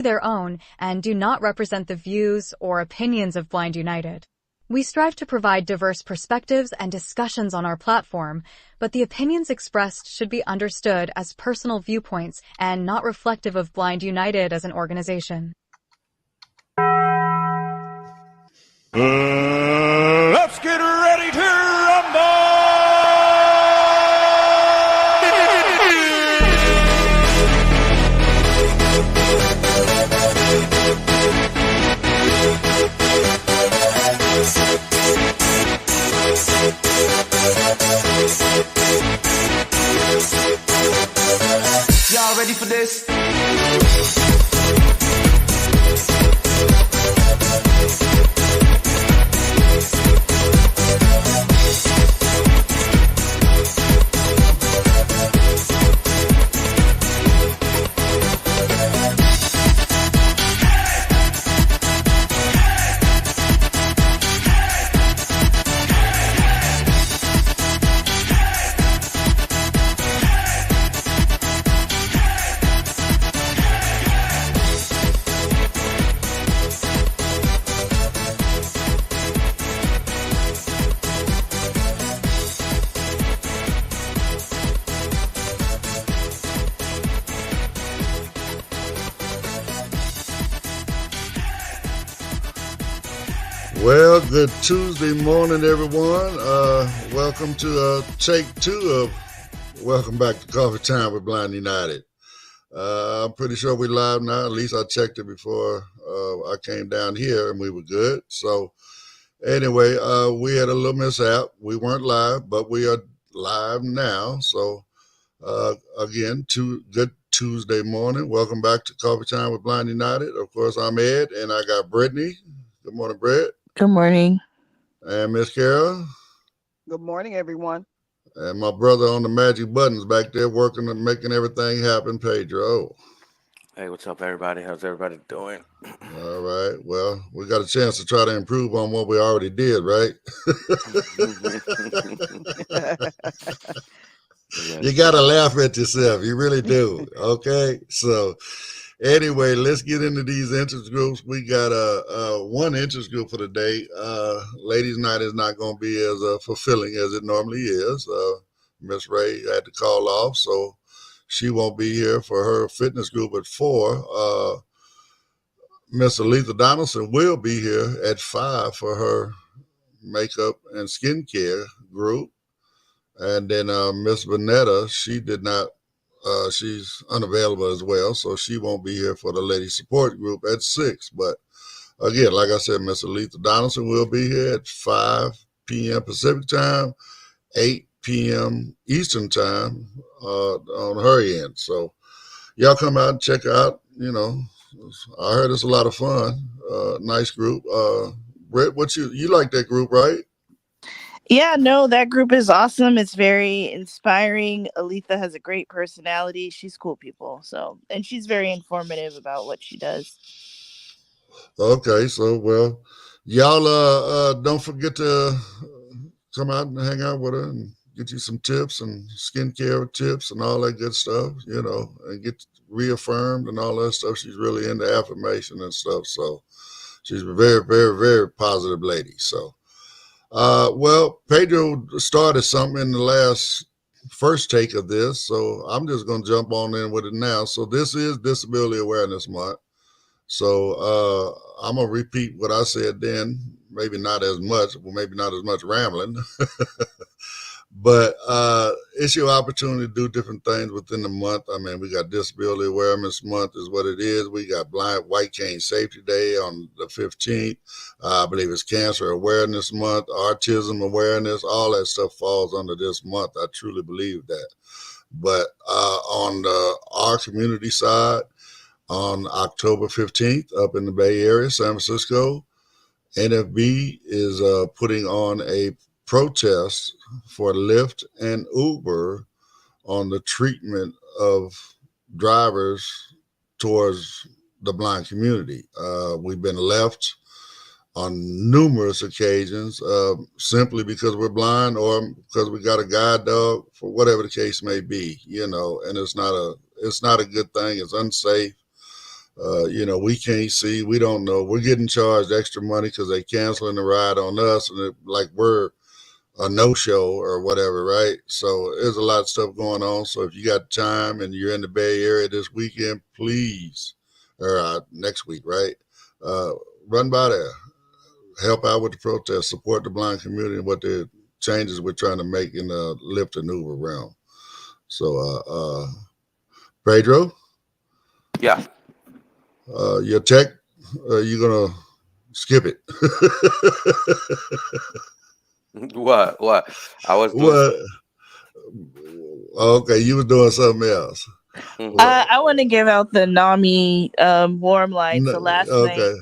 their own and do not represent the views or opinions of Blind United. We strive to provide diverse perspectives and discussions on our platform, but the opinions expressed should be understood as personal viewpoints and not reflective of Blind United as an organization. Let's get ready to rumble! Y'all ready for this? Well, good Tuesday morning, everyone. Welcome to take two of Welcome Back to Coffee Time with Blind United. I'm pretty sure we're live now. At least I checked it before I came down here, and we were good. So anyway, we had a little mishap. We weren't live, but we are live now. So again, good Tuesday morning. Welcome back to Coffee Time with Blind United. Of course, I'm Ed, and I got Brittany. Good morning, Brett. Good morning. And Miss Carol. Good morning, everyone. And my brother on the magic buttons back there working and making everything happen, Pedro. Hey, what's up, everybody? How's everybody doing? All right. Well, we got a chance to try to improve on what we already did, right? You got to laugh at yourself. You really do. Okay. So anyway, let's get into these interest groups. We got one interest group for the day. Ladies' night is not going to be as fulfilling as it normally is. Miss Ray had to call off, so she won't be here for her fitness group at 4. Miss Aletha Donaldson will be here at 5 for her makeup and skincare group. And then Miss Vanetta, she did not. She's unavailable as well, so she won't be here for the lady support group at 6. But again, like I said, Miss Aletha Donaldson will be here at 5 p.m. Pacific time, 8 p.m. Eastern time on her end. So y'all come out and check out. You know, I heard it's a lot of fun. Nice group. Brett, what you like that group, right? Yeah, no, that group is awesome. It's very inspiring. Aletha has a great personality. She's cool people. So, and she's very informative about what she does. Okay, so well, y'all don't forget to come out and hang out with her and get you some tips and skincare tips and all that good stuff, you know, and get reaffirmed and all that stuff. She's really into affirmation and stuff. So she's a very, very, very positive lady. So well, Pedro started something in the last first take of this, so I'm just going to jump on in with it now. So this is Disability Awareness Month. So I'm going to repeat what I said then, maybe not as much, well, maybe not as much rambling, but it's your opportunity to do different things within the month. I mean, we got Disability Awareness Month is what it is. We got White Cane Safety Day on the 15th. I believe it's Cancer Awareness Month, Autism Awareness, all that stuff falls under this month. I truly believe that. But on our community side, on October 15th, up in the Bay Area, San Francisco, NFB is putting on a protest for Lyft and Uber on the treatment of drivers towards the blind community. We've been left on numerous occasions simply because we're blind or because we got a guide dog, for whatever the case may be, you know, and it's not a good thing. It's unsafe. We can't see, we don't know. We're getting charged extra money because they canceling the ride on us, and like we're a no-show or whatever, right? So there's a lot of stuff going on. So if you got time and you're in the Bay Area this weekend, please, or next week, right? Run by there, help out with the protest, support the blind community and what the changes we're trying to make in the Lyft and Uber realm. So, Pedro, Yeah. your tech, you're gonna skip it. What? I was doing What? Okay, you was doing something else. Mhm. I want to give out the NAMI warm line. So Okay.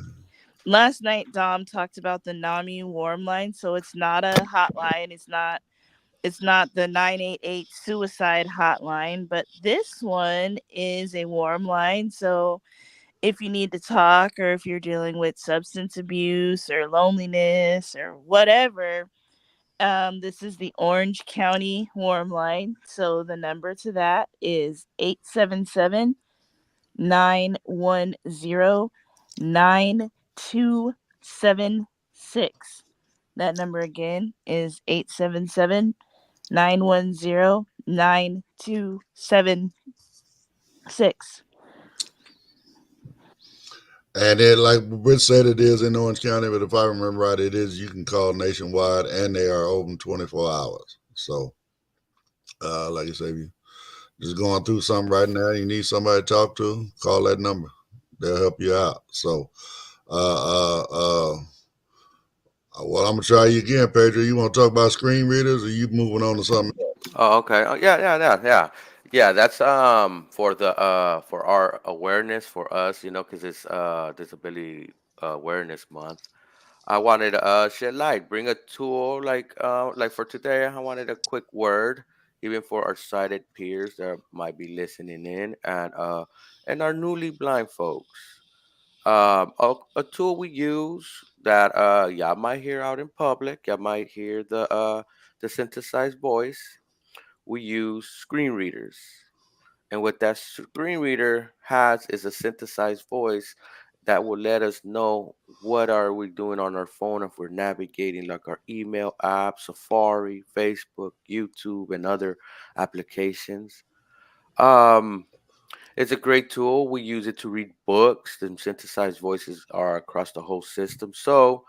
last night Dom talked about the NAMI warm line. So it's not a hotline. It's not the 988 suicide hotline, but this one is a warm line. So if you need to talk, or if you're dealing with substance abuse or loneliness or whatever, this is the Orange County warm line. So the number to that is 877-910-9276. That number again is 877-910-9276. And then, like Britt said, it is in Orange County, but if I remember right, it is, you can call nationwide and they are open 24 hours. So, like I said, if you just going through something right now, you need somebody to talk to, call that number. They'll help you out. So, well, I'm going to try you again, Pedro. You want to talk about screen readers, or you moving on to something else? Oh, okay. Oh, yeah. Yeah, that's for our awareness for us, because it's Disability Awareness Month. I wanted to shed light, bring a tool like for today. I wanted a quick word, even for our sighted peers that might be listening in, and our newly blind folks. A tool we use that y'all might hear out in public. Y'all might hear the synthesized voice. We use screen readers. And what that screen reader has is a synthesized voice that will let us know what are we doing on our phone if we're navigating like our email app, Safari, Facebook, YouTube, and other applications. Um, it's a great tool. We use it to read books. The synthesized voices are across the whole system. So,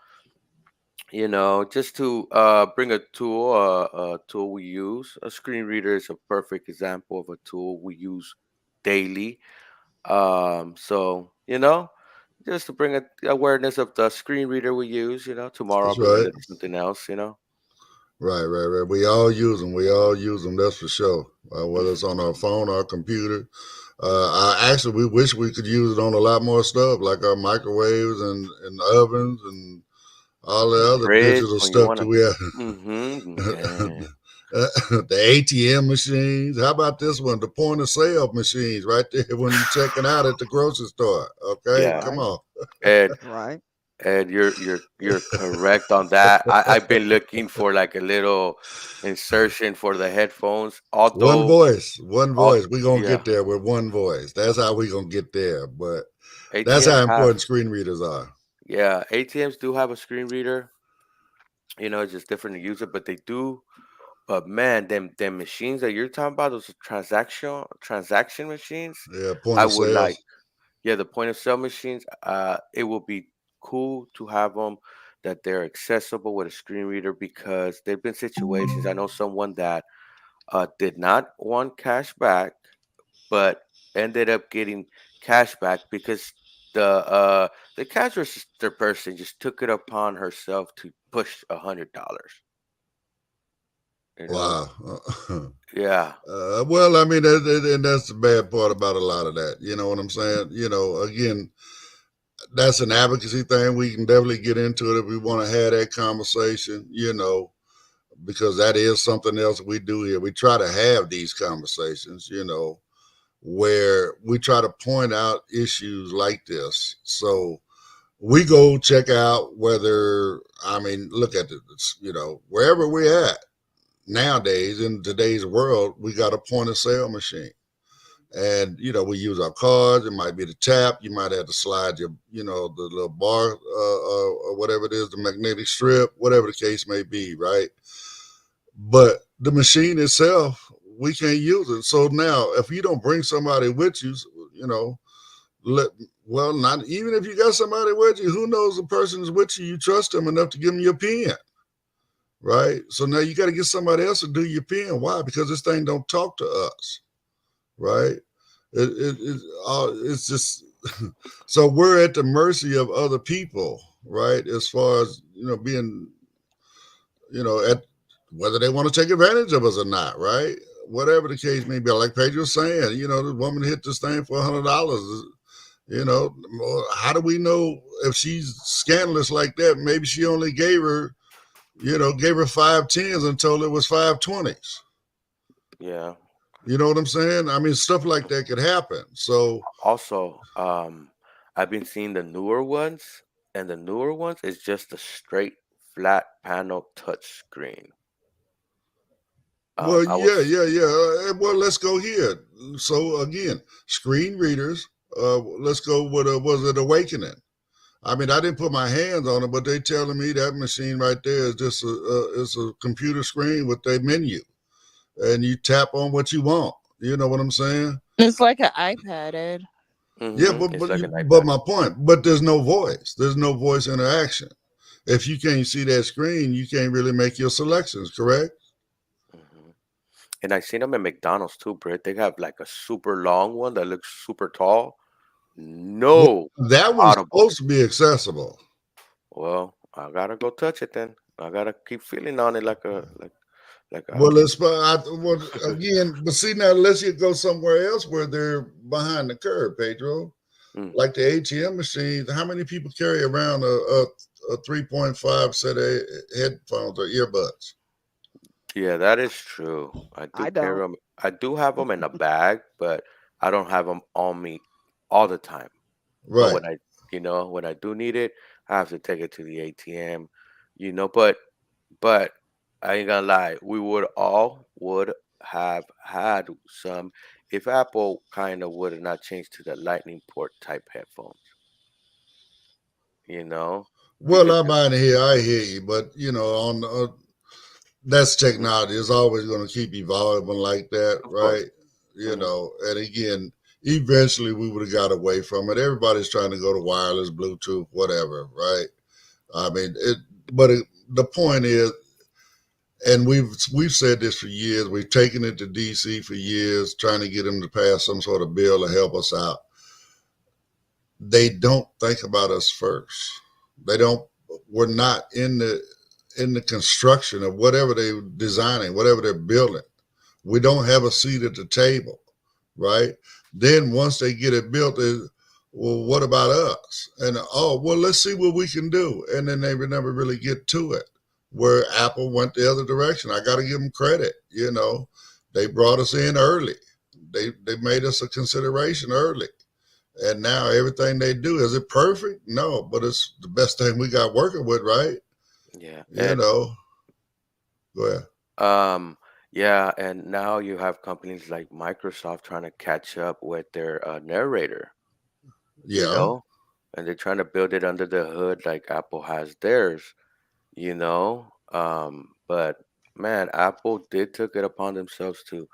just to bring a tool we use. A screen reader is a perfect example of a tool we use daily. So just to bring awareness of the screen reader we use. Tomorrow I'll That's bring a right. little something else. Right. We all use them. That's for sure. Whether it's on our phone, our computer. Actually, we wish we could use it on a lot more stuff, like our microwaves and ovens and all the other Fridge digital when you stuff want that to. we have. Mm-hmm. The ATM machines. How about this one? The point of sale machines right there when you're checking out at the grocery store. Okay, Yeah, come Right, on. and right. you're correct on that. I've been looking for like a little insertion for the headphones. One Although, voice, one all voice. We're gonna yeah, get there with one voice. That's how we gonna get there. But that's ATMs how have important screen readers are. yeah ATMs do have a screen reader. It's just different to use it, but they do. But man, them machines that you're talking about, those transaction machines, Yeah, point I of would like. sales. Yeah, the point of sale machines. It will be cool to have them that they're accessible with a screen reader because there've been situations. I know someone that did not want cash back, but ended up getting cash back because the cash register person just took it upon herself to push $100. You know? Wow. Yeah. Well, I mean, and that's the bad part about a lot of that. You know what I'm saying? Again, that's an advocacy thing. We can definitely get into it if we want to have that conversation. Because that is something else we do here. We try to have these conversations. Where we try to point out issues like this. So we go check out look at this, wherever we're at nowadays in today's world, we got a point of sale machine. And we use our cards. It might be the tap. You might have to slide your, the little bar or whatever it is, the magnetic strip, whatever the case may be, right? But the machine itself, we can't use it. So now, if you don't bring somebody with you, not even if you got somebody with you, who knows the person is with you, you trust them enough to give them your pen, right? So now you got to get somebody else to do your pen. Why? Because this thing don't talk to us. Right? It's just so we're at the mercy of other people, right? As far as being, at whether they want to take advantage of us or not, right? Whatever the case may be, like Pedro was saying, the woman hit this thing for $100. How do we know if she's scandalous like that? Maybe she only gave her 5 tens and told her it was 5 20s. Yeah. You know what I'm saying? I mean, stuff like that could happen. So Also, I've been seeing the newer ones, and the newer ones is just a straight flat panel touch screen. well, I yeah. Well, let's go here. So again, screen readers. Let's go with was it Awakening? I mean, I didn't put my hands on it, but they telling me that machine right there is just is a computer screen with a menu, and you tap on what you want. You know what I'm saying? It's like an iPad, Ed. Yeah, It's like an but iPad. my point, but there's no voice. There's no voice interaction. If you can't see that screen, you can't really make your selections, correct? And I seen them at McDonald's too, Britt. They have like a super long one that looks super tall. No That one's audible. supposed to be accessible. Well, I gotta go touch it then. I gotta keep feeling on it like a. Well, again, but see now, let's go somewhere else where they're behind the curve, Pedro. Like the ATM machine, how many people carry around a 3.5 set of headphones or earbuds? Yeah, that is true. I carry don't. them. I do have them in a bag, but I don't have them on me all the time. But Right. when I do need it, I have to take it to the ATM. But I ain't gonna lie, we would have had some if Apple kind of would have not changed to the Lightning port type headphones. Well, Because I hear you, but on that's technology. It's always going to keep evolving like that, of course. right? And again, eventually we would have got away from it. Everybody's trying to go to wireless, Bluetooth, whatever, right? I mean, the point is, and we've said this for years. We've taken it to DC for years, trying to get them to pass some sort of bill to help us out. They don't think about us first. They don't. We're not in the construction of whatever they're designing, whatever they're building. We don't have a seat at the table, right? Then once they get it built, well, what about us? And let's see what we can do. And then they would never really get to it. Where Apple went the other direction, I got to give them credit. They brought us in early. They made us a consideration early. And now everything they do, is it perfect? No, but it's the best thing we got working with, right? Yeah. Go ahead. Yeah, and now you have companies like Microsoft trying to catch up with their narrator. Yeah. And they're trying to build it under the hood like Apple has theirs. But man, Apple did took it upon themselves to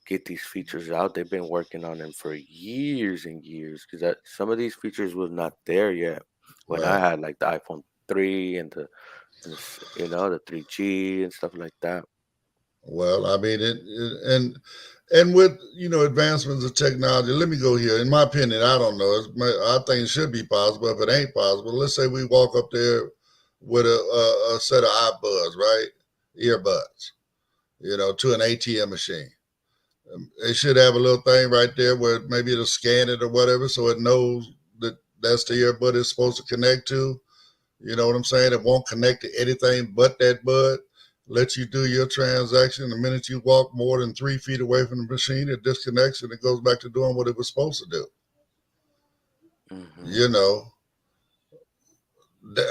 get these features out. They've been working on them for years and years because some of these features was not there yet when I Right. had like the iPhone 3 and the 3G and stuff like that. Well, I mean, and with advancements of technology. Let me go here. In my opinion, I don't know. I think it should be possible. If it ain't possible, let's say we walk up there with a set of iBuds, right, earbuds, to an ATM machine. It should have a little thing right there where maybe it'll scan it or whatever, so it knows that that's the earbud it's supposed to connect to. You know what I'm saying? It won't connect to anything but that bud. Let you do your transaction. The minute you walk more than 3 feet away from the machine, it disconnects and it goes back to doing what it was supposed to do.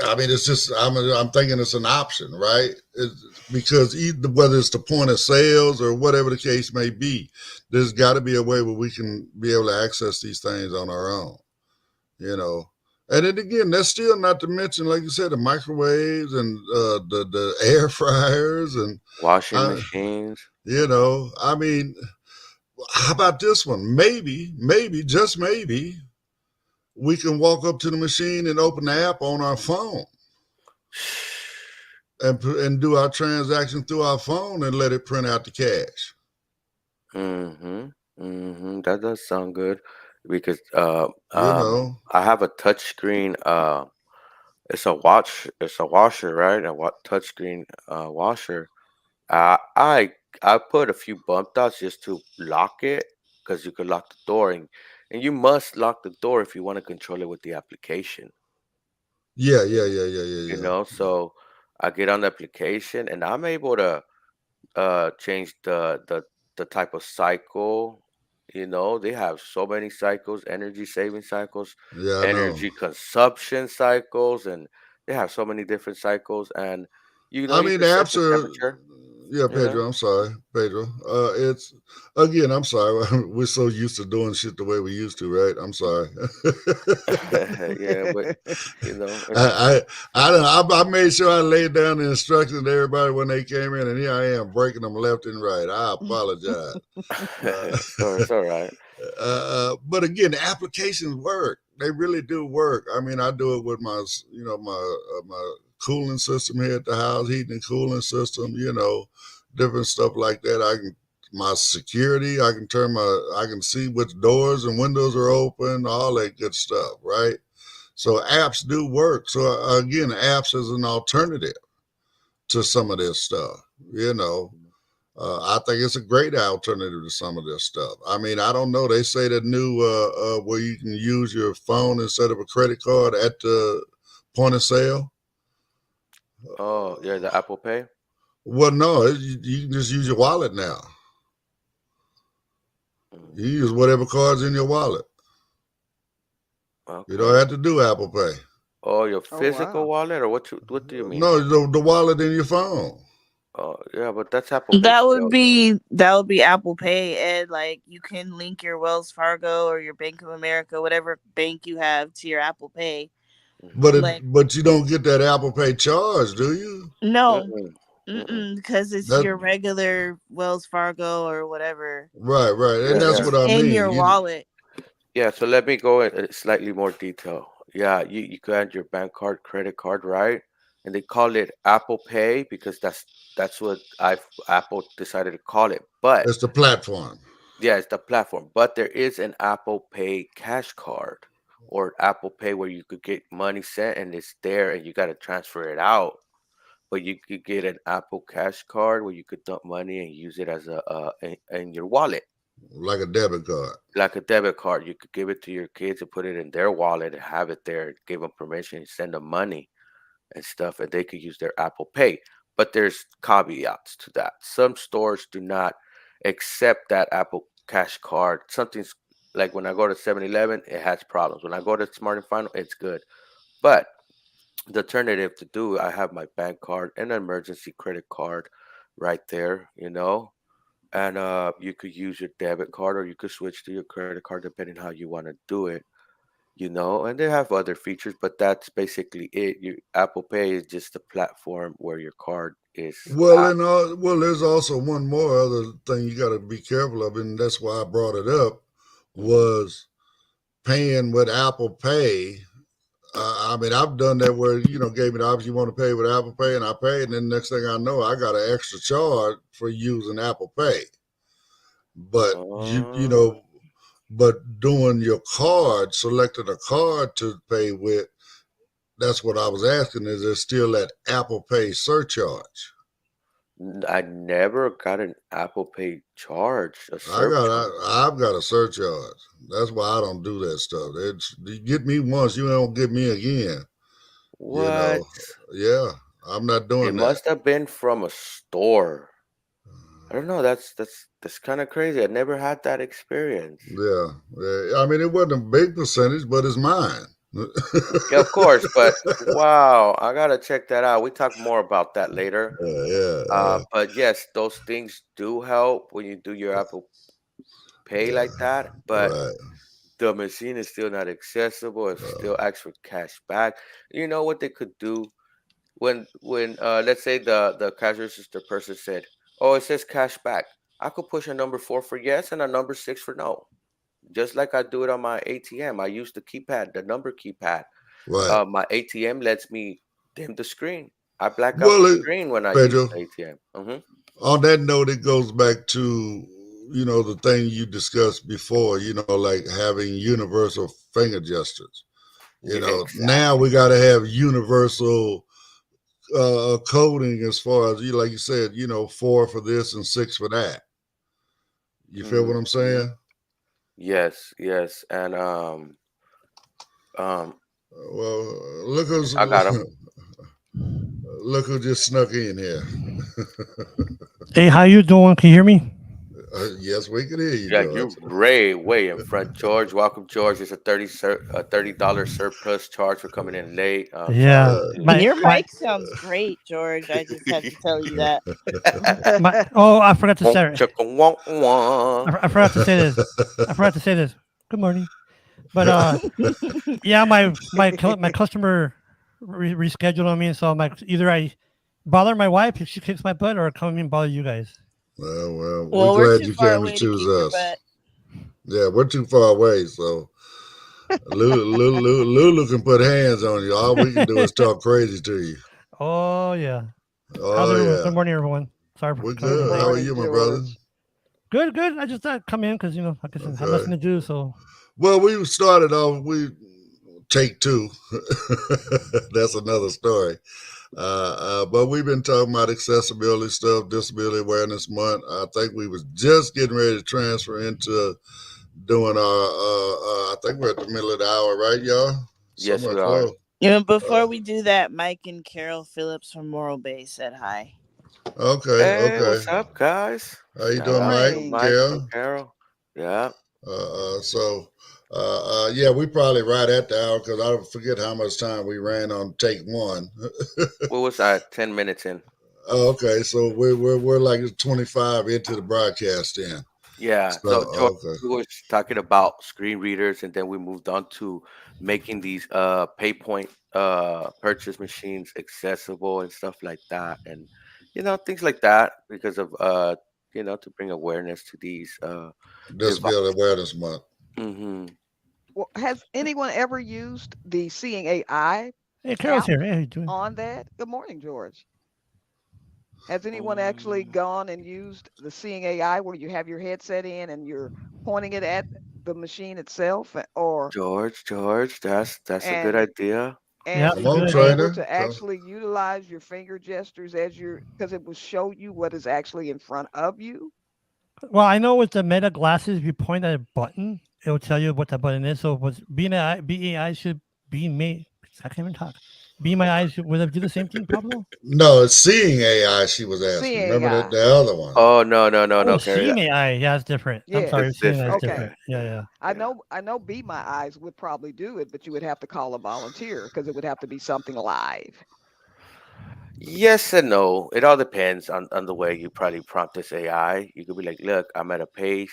I mean, it's just I'm thinking it's an option, right? Because either whether it's the point of sales or whatever the case may be, there's got to be a way where we can be able to access these things on our own, you know. And then again, that's still not to mention, like you said, the microwaves and the air fryers and Washing uh, machines. you know, I mean, how about this one? Maybe, just maybe, we can walk up to the machine and open the app on our phone and do our transaction through our phone and let it print out the cash. That does sound good because You know, I have a touchscreen. It's a washer, right? Touchscreen washer. I put a few bump dots just to lock it because you could lock the door and you must lock the door if you want to control it with the application. yeah. You know, so I get on the application and I'm able to change the type of cycle. You know, they have so many cycles, energy saving cycles, Yeah, I know. energy consumption cycles, and they have so many different cycles. And you know, I you mean, can set apps the are, temperature. yeah, You know, Pedro, I'm sorry, Pedro. It's, again, I'm sorry. We're so used to doing shit the way we used to, right? I'm sorry. yeah, but you know, I, I made sure I laid down the instructions to everybody when they came in, and here I am breaking them left and right. I apologize. it's all right. But again, the applications work. They really do work. I mean, I do it with my, my cooling system here at the house, heating and cooling system. You know, different stuff like that. My security. I can see which doors and windows are open. All that good stuff, right? So apps do work. So again, apps is an alternative to some of this stuff. You know, I think it's a great alternative to some of this stuff. I mean, I don't know. They say that new where you can use your phone instead of a credit card at the point of sale. Oh, yeah, the Apple Pay. Well, no, you can just use your wallet now. Mm, You use whatever card's in your wallet. You don't okay. have to do Apple Pay. Oh, your Oh, physical wow. wallet, or what do you mean? No, the wallet in your phone. Oh, yeah, but that's Apple Pay still, though. That would be Apple Pay, and like you can link your Wells Fargo or your Bank of America, whatever bank you have, to your Apple Pay. But Mhm. it, Like but you don't get that Apple Pay charge, do you? no, Mm-mm, mm-mm. because it's That your regular Wells Fargo or whatever. right, and Yeah, that's yeah. what It's I in mean. your wallet. Yeah, so let me go in slightly more detail. Yeah, you can add your bank card, credit card, right? And they call it Apple Pay because that's what Apple decided to call it. But It's the platform. yeah, it's the platform. But there is an Apple Pay cash card or Apple Pay where you could get money sent and it's there and you got to transfer it out. But you could get an Apple Cash card where you could dump money and use it as in your wallet, Like a debit card. like a debit card. You could give it to your kids and put it in their wallet and have it there. Give them permission, send them money and stuff, and they could use their Apple Pay. But there's caveats to that. Some stores do not accept that Apple Cash card. Something's like when I go to 7-Eleven, it has problems. When I go to Smart and Final, it's good. But the alternative to do, I have my bank card and an emergency credit card right there, you know. And you could use your debit card or you could switch to your credit card depending how you want to do it, you know. And they have other features, but that's basically it. You Apple Pay is just a platform where your card is Well, at. there's also one more other thing you got to be careful of, and that's why I brought it up, Hmm. was paying with Apple Pay. I mean, I've done that where, gave me the option, you want to pay with Apple Pay, and I paid, and then next thing I know, I got an extra charge for using Apple Pay. But Uh, but doing your card, selecting a card to pay with, that's what I was asking. Is there still that Apple Pay surcharge? I never got an Apple Pay charge, a surcharge. I've got a surcharge. That's why I don't do that stuff. You get me once, you don't get me again. You What? know, yeah, I'm not It doing that. must have been from a store. I don't know. That's kind of crazy. I never had that experience. Yeah. I mean, it wasn't a big percentage, but it's mine. Yeah, of course, but wow, I gotta check that out. We talk more about that later. Yeah. But yes, those things do help when you do your Apple Pay Yeah. like that. But Right. the machine is still not accessible. It still asks for cash back. You know what they could do when let's say the cash register person said, "Oh, it says cash back." I could push a number 4 for yes and a number 6 for no. Just like I do it on my ATM. I use the keypad, the number keypad. Right. My ATM lets me dim the screen. I black out Well, the screen when I use Pedro, the ATM. on that note, it goes back to, the thing you discussed before, like having universal finger gestures. Yeah, Now exactly. we got to have universal coding as far as, like you said, 4 for this and 6 for that. You feel what I'm Mhm. saying? Yes, yes, and um, Well, look who's I got him. look who just snuck in here. Hey, how you doing? Can you hear me? Yes, we can hear you, Yeah, George. you're way in front, George. Welcome, George. It's a $30 surplus charge for coming in late. I'm Yeah, sorry. Uh, Your my mic sounds great, George. I just had to tell you that. my. Oh, I forgot to Wonk, say. chicka, wonk, wonk. I forgot to say this. I forgot to say this. Good morning. But yeah, my customer rescheduled on me, so I'm like, either I bother my wife if she kicks my butt, or come in and bother you guys. well, we're Well, we're glad too you far came to away to choose kick your us. butt. Yeah, we're too far away, so Lulu can put hands on you. All we can do is talk crazy to you. Oh yeah. How's Oh everyone? yeah, Good morning, everyone. Sorry for we're coming Good in good. late. How are morning, you, my brother? George. Good, good. I just thought I'd come in because like I said, I have Okay. nothing to do. So Well, we started off. We take two. That's another story. But we've been talking about accessibility stuff, Disability Awareness Month. I think we was just getting ready to transfer into doing our. I think we're at the middle of the hour, right, y'all? Yes, Somewhere we are. close. Before Uh, we do that, Mike and Carol Phillips from Morro Bay said hi. okay, Hey, okay. what's up, guys? How you Good Shout doing, out Mike? to morning. Mike and Carol? Carol. Yeah. So, yeah, we probably right at the hour because I forget how much time we ran on take one. What was that? 10 minutes in. Oh, okay, so we're like 25 into the broadcast then. Yeah. So, So George, okay, we were talking about screen readers, and then we moved on to making these pay point purchase machines accessible and stuff like that, and things like that because of to bring awareness to these Disability devices. Awareness Month. Mm-hmm. Well, has anyone ever used the Seeing AI hey, Carol's app here. Hey, how you doing? on that? Good morning, George. Has anyone actually Um, gone and used the Seeing AI where you have your headset in and you're pointing it at the machine itself, or George, that's a good and idea. Yeah, and Come it's a good on, being idea. able trainer. to actually utilize your finger gestures as you're, because it will show you what is actually in front of you. Well, I know with the Meta glasses, if you point at a button, it will tell you what that button is. So, was BAI should be me. I can't even talk. Be my eyes. Would it do the same thing, Pablo? No, it's seeing AI. She was asking. Seeing Remember that AI. the other one. Oh, no, Oh, Carrie. seeing AI. Yeah, it's different. I'm Yes. sorry, It's seeing AI is different. Okay. different. Yeah, yeah. I Yeah. know I know Be My Eyes would probably do it, but you would have to call a volunteer because it would have to be something live. Yes and no. It all depends on the way you probably prompt this AI. You could be like, "Look, I'm at a pay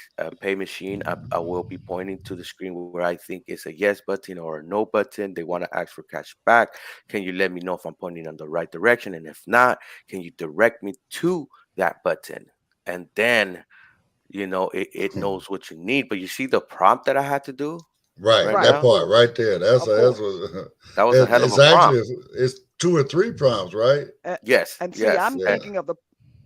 machine. I will be pointing to the screen where I think it's a yes button or a no button. They want to ask for cash back. Can you let me know if I'm pointing in the right direction? And if not, can you direct me to that button?" And then it Hmm. knows what you need. But you see the prompt that I had to do Right, right Right, that of now. part right course. there. That's Of that's course. what. That was a hell of It's a prompt. actually it's 2 or 3 prompts, right? Uh, Yes, and see, yes. I'm Yeah. thinking of the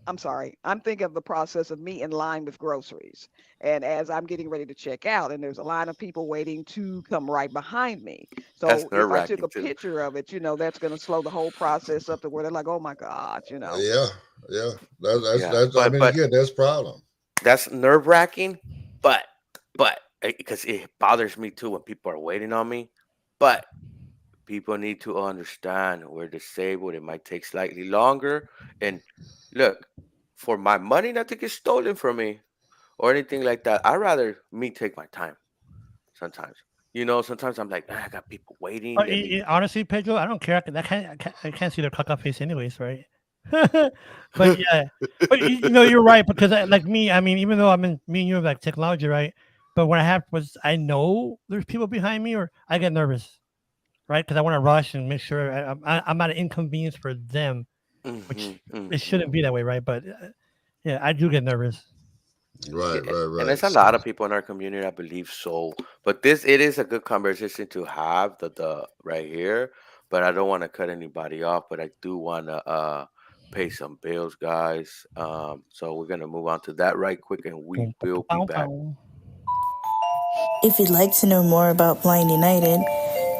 I'm sorry. I'm thinking of the process of me in line with groceries. And as I'm getting ready to check out, and there's a line of people waiting to come right behind me. That's So if nerve I took wracking a too. picture of it, that's going to slow the whole process up to where they're like, oh my God. Yeah, yeah. Yeah, That's. I but mean, but again, that's problem. that's nerve wracking, but because it bothers me too when people are waiting on me. But people need to understand we're disabled. It might take slightly longer. And look, for my money not to get stolen from me or anything like that, I'd rather me take my time sometimes. sometimes I'm like, I got people waiting. Honestly, Pedro, I don't care. I can't see their caca face anyways, right? But yeah, but you're right, because like me, I mean, even though me and you have like technology, right? But when I know there's people behind me, or I get nervous, right? Because I want to rush and make sure I'm not an inconvenience for them, which it shouldn't be that way, right? But yeah, I do get nervous. Right. And there's a lot of people in our community, I believe so. But it is a good conversation to have the right here. But I don't want to cut anybody off. But I do want to pay some bills, guys. So we're gonna move on to that right quick, and we will be back. If you'd like to know more about Blind United,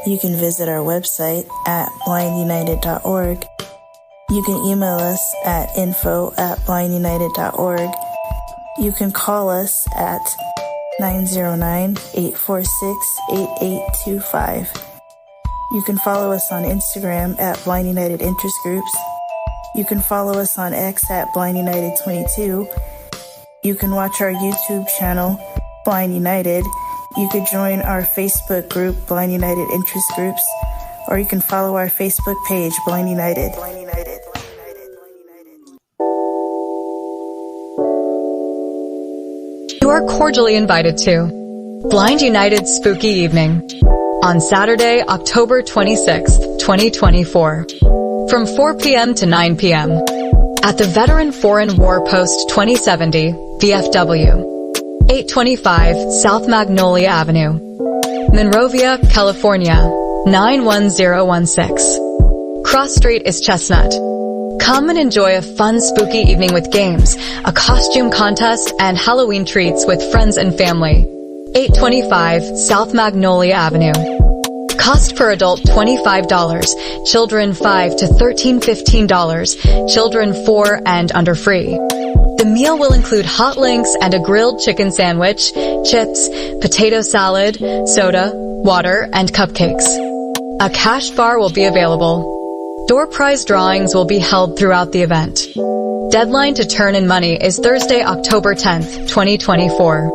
you can visit our website at blindunited.org. You can email us at info@blindunited.org. You can call us at 909-846-8825. You can follow us on Instagram at Blind United Interest Groups. You can follow us on X at Blind United 22. You can watch our YouTube channel, Blind United. You could join our Facebook group, Blind United Interest Groups, or you can follow our Facebook page, Blind United. You are cordially invited to Blind United's Spooky Evening on Saturday, October 26th, 2024, from 4 p.m. to 9 p.m. at the Veteran Foreign War Post 2070, VFW, 825 South Magnolia Avenue, Monrovia, California, 91016. Cross Street is Chestnut. Come and enjoy a fun, spooky evening with games, a costume contest, and Halloween treats with friends and family. 825 South Magnolia Avenue. Cost per adult $25, children $5 to $13, $15, children 4 and under free. The meal will include hot links and a grilled chicken sandwich, chips, potato salad, soda, water, and cupcakes. A cash bar will be available. Door prize drawings will be held throughout the event. Deadline to turn in money is Thursday, October 10th, 2024.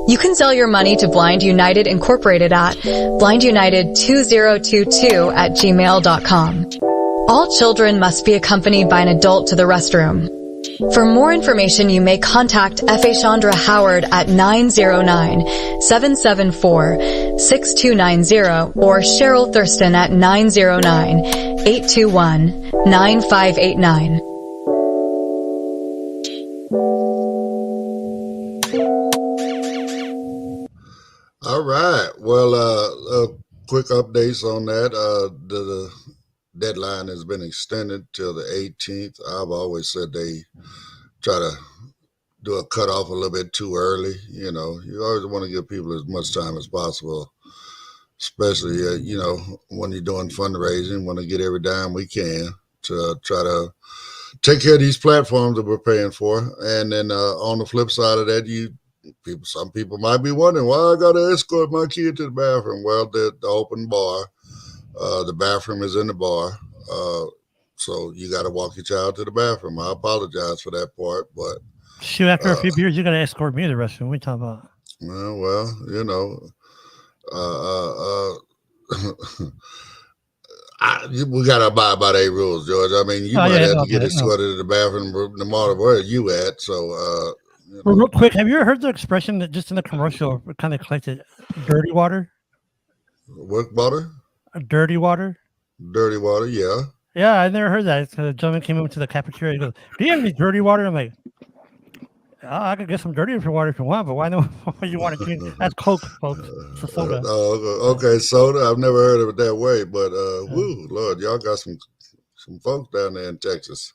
You can sell your money to Blind United Incorporated at blindunited2022@gmail.com. All children must be accompanied by an adult to the restroom. For more information, you may contact F.A. Chandra Howard at 909-774-6290 or Cheryl Thurston at 909-821-9589. All right. Well, quick updates on that. The deadline has been extended till the 18th. I've always said they try to do a cutoff a little bit too early. You always want to give people as much time as possible, especially, when you're doing fundraising, want to get every dime we can to try to take care of these platforms that we're paying for. And then on the flip side of that, some people might be wondering why I got to escort my kid to the bathroom. Well, the open bar, the bathroom is in the bar. So you got to walk your child to the bathroom. I apologize for that part, but shoot, after a few beers, you got to escort me to the restroom. What are you talking about? Well, we got to abide by their rules, George. I mean, you might have to get escorted to the bathroom no matter where you at. So, well, real quick, have you ever heard the expression that just in the commercial kind of collected dirty water? What water? Dirty water. Dirty water, yeah. Yeah, I never heard that. The gentleman came into the cafeteria. He goes, "Do you have any dirty water?" I'm like, I could get some dirty water if you want, but why no? You want to drink? That's Coke, folks. It's a soda. Okay, soda. I've never heard of it that way, but woo, Lord, y'all got some folks down there in Texas.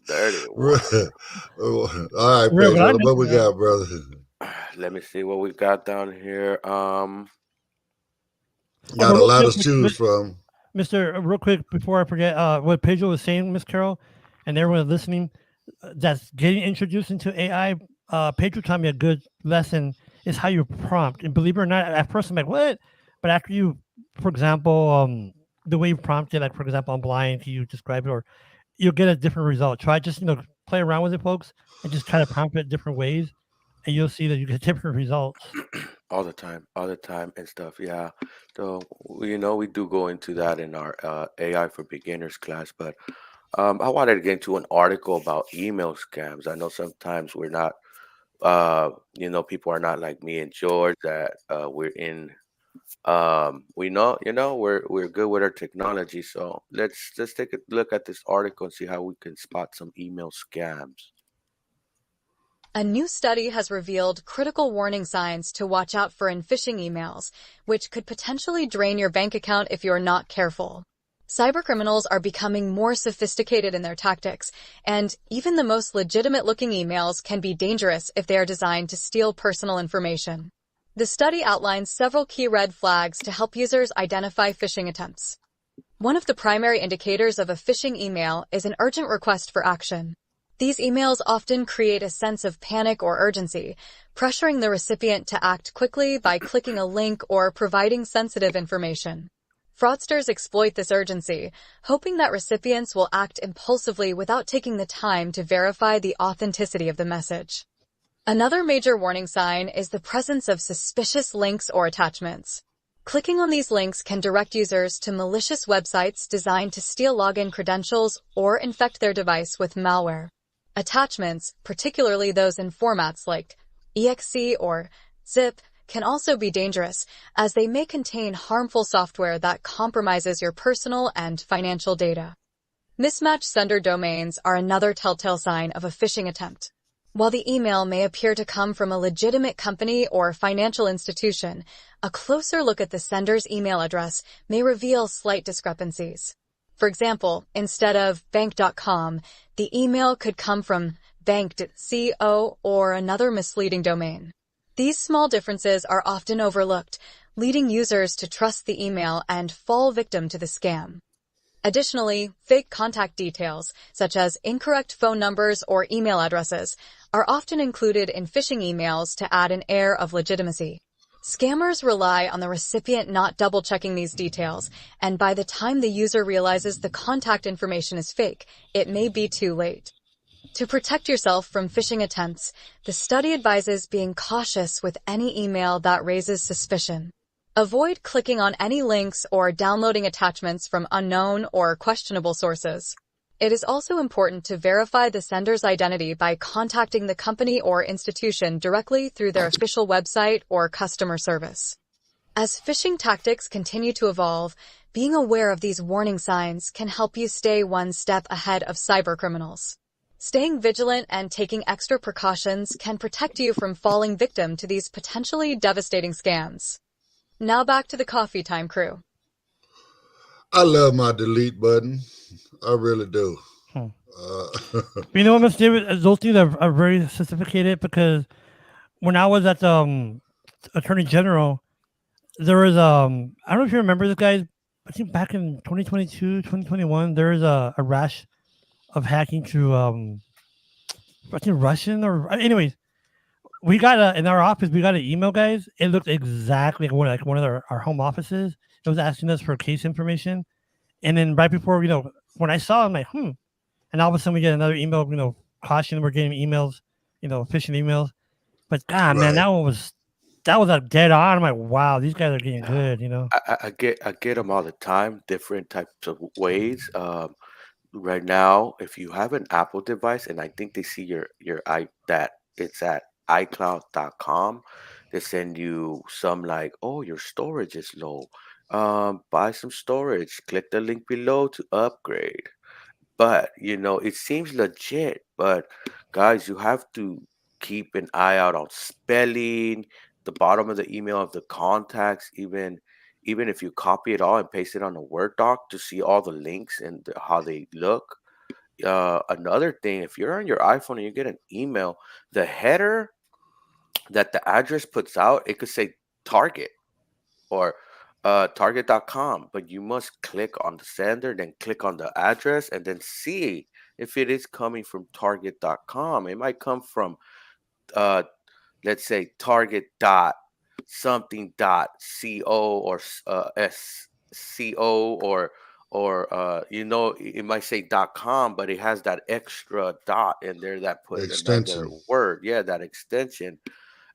Dirty. All right, Pedro, what we got, brother? Let me see what we got down here. Got a lot to choose from. Mr. Real quick, before I forget, what Pedro was saying, Miss Carol, and everyone listening, that's getting introduced into AI. Pedro taught me a good lesson is how you prompt. And believe it or not, at first I'm like, what? But after you, for example, the way you prompt it, like for example, on Blind, you describe it, or you'll get a different result. Try just play around with it, folks, and just try to prompt it different ways, and you'll see that you get different results. all the time and stuff. Yeah. So we do go into that in our AI for beginners class, but I wanted to get into an article about email scams. I know sometimes we're not, people are not like me and George that we're in. We know, we're good with our technology. So let's take a look at this article and see how we can spot some email scams. A new study has revealed critical warning signs to watch out for in phishing emails, which could potentially drain your bank account if you're not careful. Cybercriminals are becoming more sophisticated in their tactics, and even the most legitimate-looking emails can be dangerous if they are designed to steal personal information. The study outlines several key red flags to help users identify phishing attempts. One of the primary indicators of a phishing email is an urgent request for action. These emails often create a sense of panic or urgency, pressuring the recipient to act quickly by clicking a link or providing sensitive information. Fraudsters exploit this urgency, hoping that recipients will act impulsively without taking the time to verify the authenticity of the message. Another major warning sign is the presence of suspicious links or attachments. Clicking on these links can direct users to malicious websites designed to steal login credentials or infect their device with malware. Attachments, particularly those in formats like exe or zip, can also be dangerous, as they may contain harmful software that compromises your personal and financial data. Mismatched sender domains are another telltale sign of a phishing attempt. While the email may appear to come from a legitimate company or financial institution, a closer look at the sender's email address may reveal slight discrepancies. For example, instead of bank.com, the email could come from bank.co or another misleading domain. These small differences are often overlooked, leading users to trust the email and fall victim to the scam. Additionally, fake contact details, such as incorrect phone numbers or email addresses, are often included in phishing emails to add an air of legitimacy. Scammers rely on the recipient not double-checking these details, and by the time the user realizes the contact information is fake, it may be too late. To protect yourself from phishing attempts, the study advises being cautious with any email that raises suspicion. Avoid clicking on any links or downloading attachments from unknown or questionable sources. It is also important to verify the sender's identity by contacting the company or institution directly through their official website or customer service. As phishing tactics continue to evolve, being aware of these warning signs can help you stay one step ahead of cybercriminals. Staying vigilant and taking extra precautions can protect you from falling victim to these potentially devastating scams. Now back to the coffee time crew. I love my delete button. I really do. You know what, Mr. David? Those things are very sophisticated because when I was at the Attorney General, there was I don't know if you remember this, guys. I think back in 2022, 2021, there was a rash of hacking through I think Russian or anyways. We got in our office. We got an email, guys. It looked exactly like one of our home offices. It was asking us for case information, and then right before when I saw it, I'm like, and all of a sudden we get another email, caution, we're getting emails, phishing emails. But God, man, that was a dead on. I'm like, wow, these guys are getting good, I get them all the time, different types of ways. Right now, if you have an Apple device, and I think they see that it's at iCloud.com, they send you some like, oh, your storage is low. Buy some storage. Click the link below to upgrade. But it seems legit. But guys, you have to keep an eye out on spelling, the bottom of the email of the contacts, even if you copy it all and paste it on a Word doc to see all the links and how they look. Another thing, if you're on your iPhone and you get an email, the header that the address puts out, it could say Target or target.com, but you must click on the sender, then click on the address, and then see if it is coming from target.com. It might come from let's say target dot something dot co or sco or it might say .com, but it has that extra dot in there that puts another Extension. word, that extension.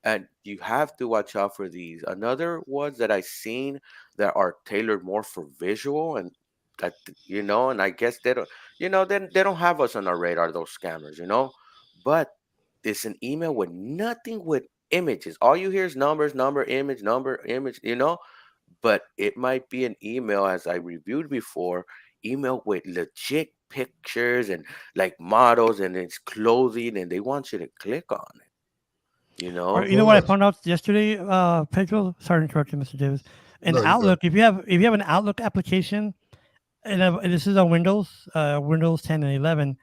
and you have to watch out for these. Another ones that I've seen that are tailored more for visual, and that and I guess they don't, then they don't have us on our radar, those scammers, but it's an email with nothing with images. All you hear is numbers, number, image, but it might be an email, as I reviewed before, email with legit pictures and like models and it's clothing, and they want you to click on it, Or Of you know what I course. found out yesterday, Pedro? Sorry to interrupt you, Mr. Davis. In No, you good. Outlook, if you have an Outlook application, and this is on Windows, Windows 10 and 11,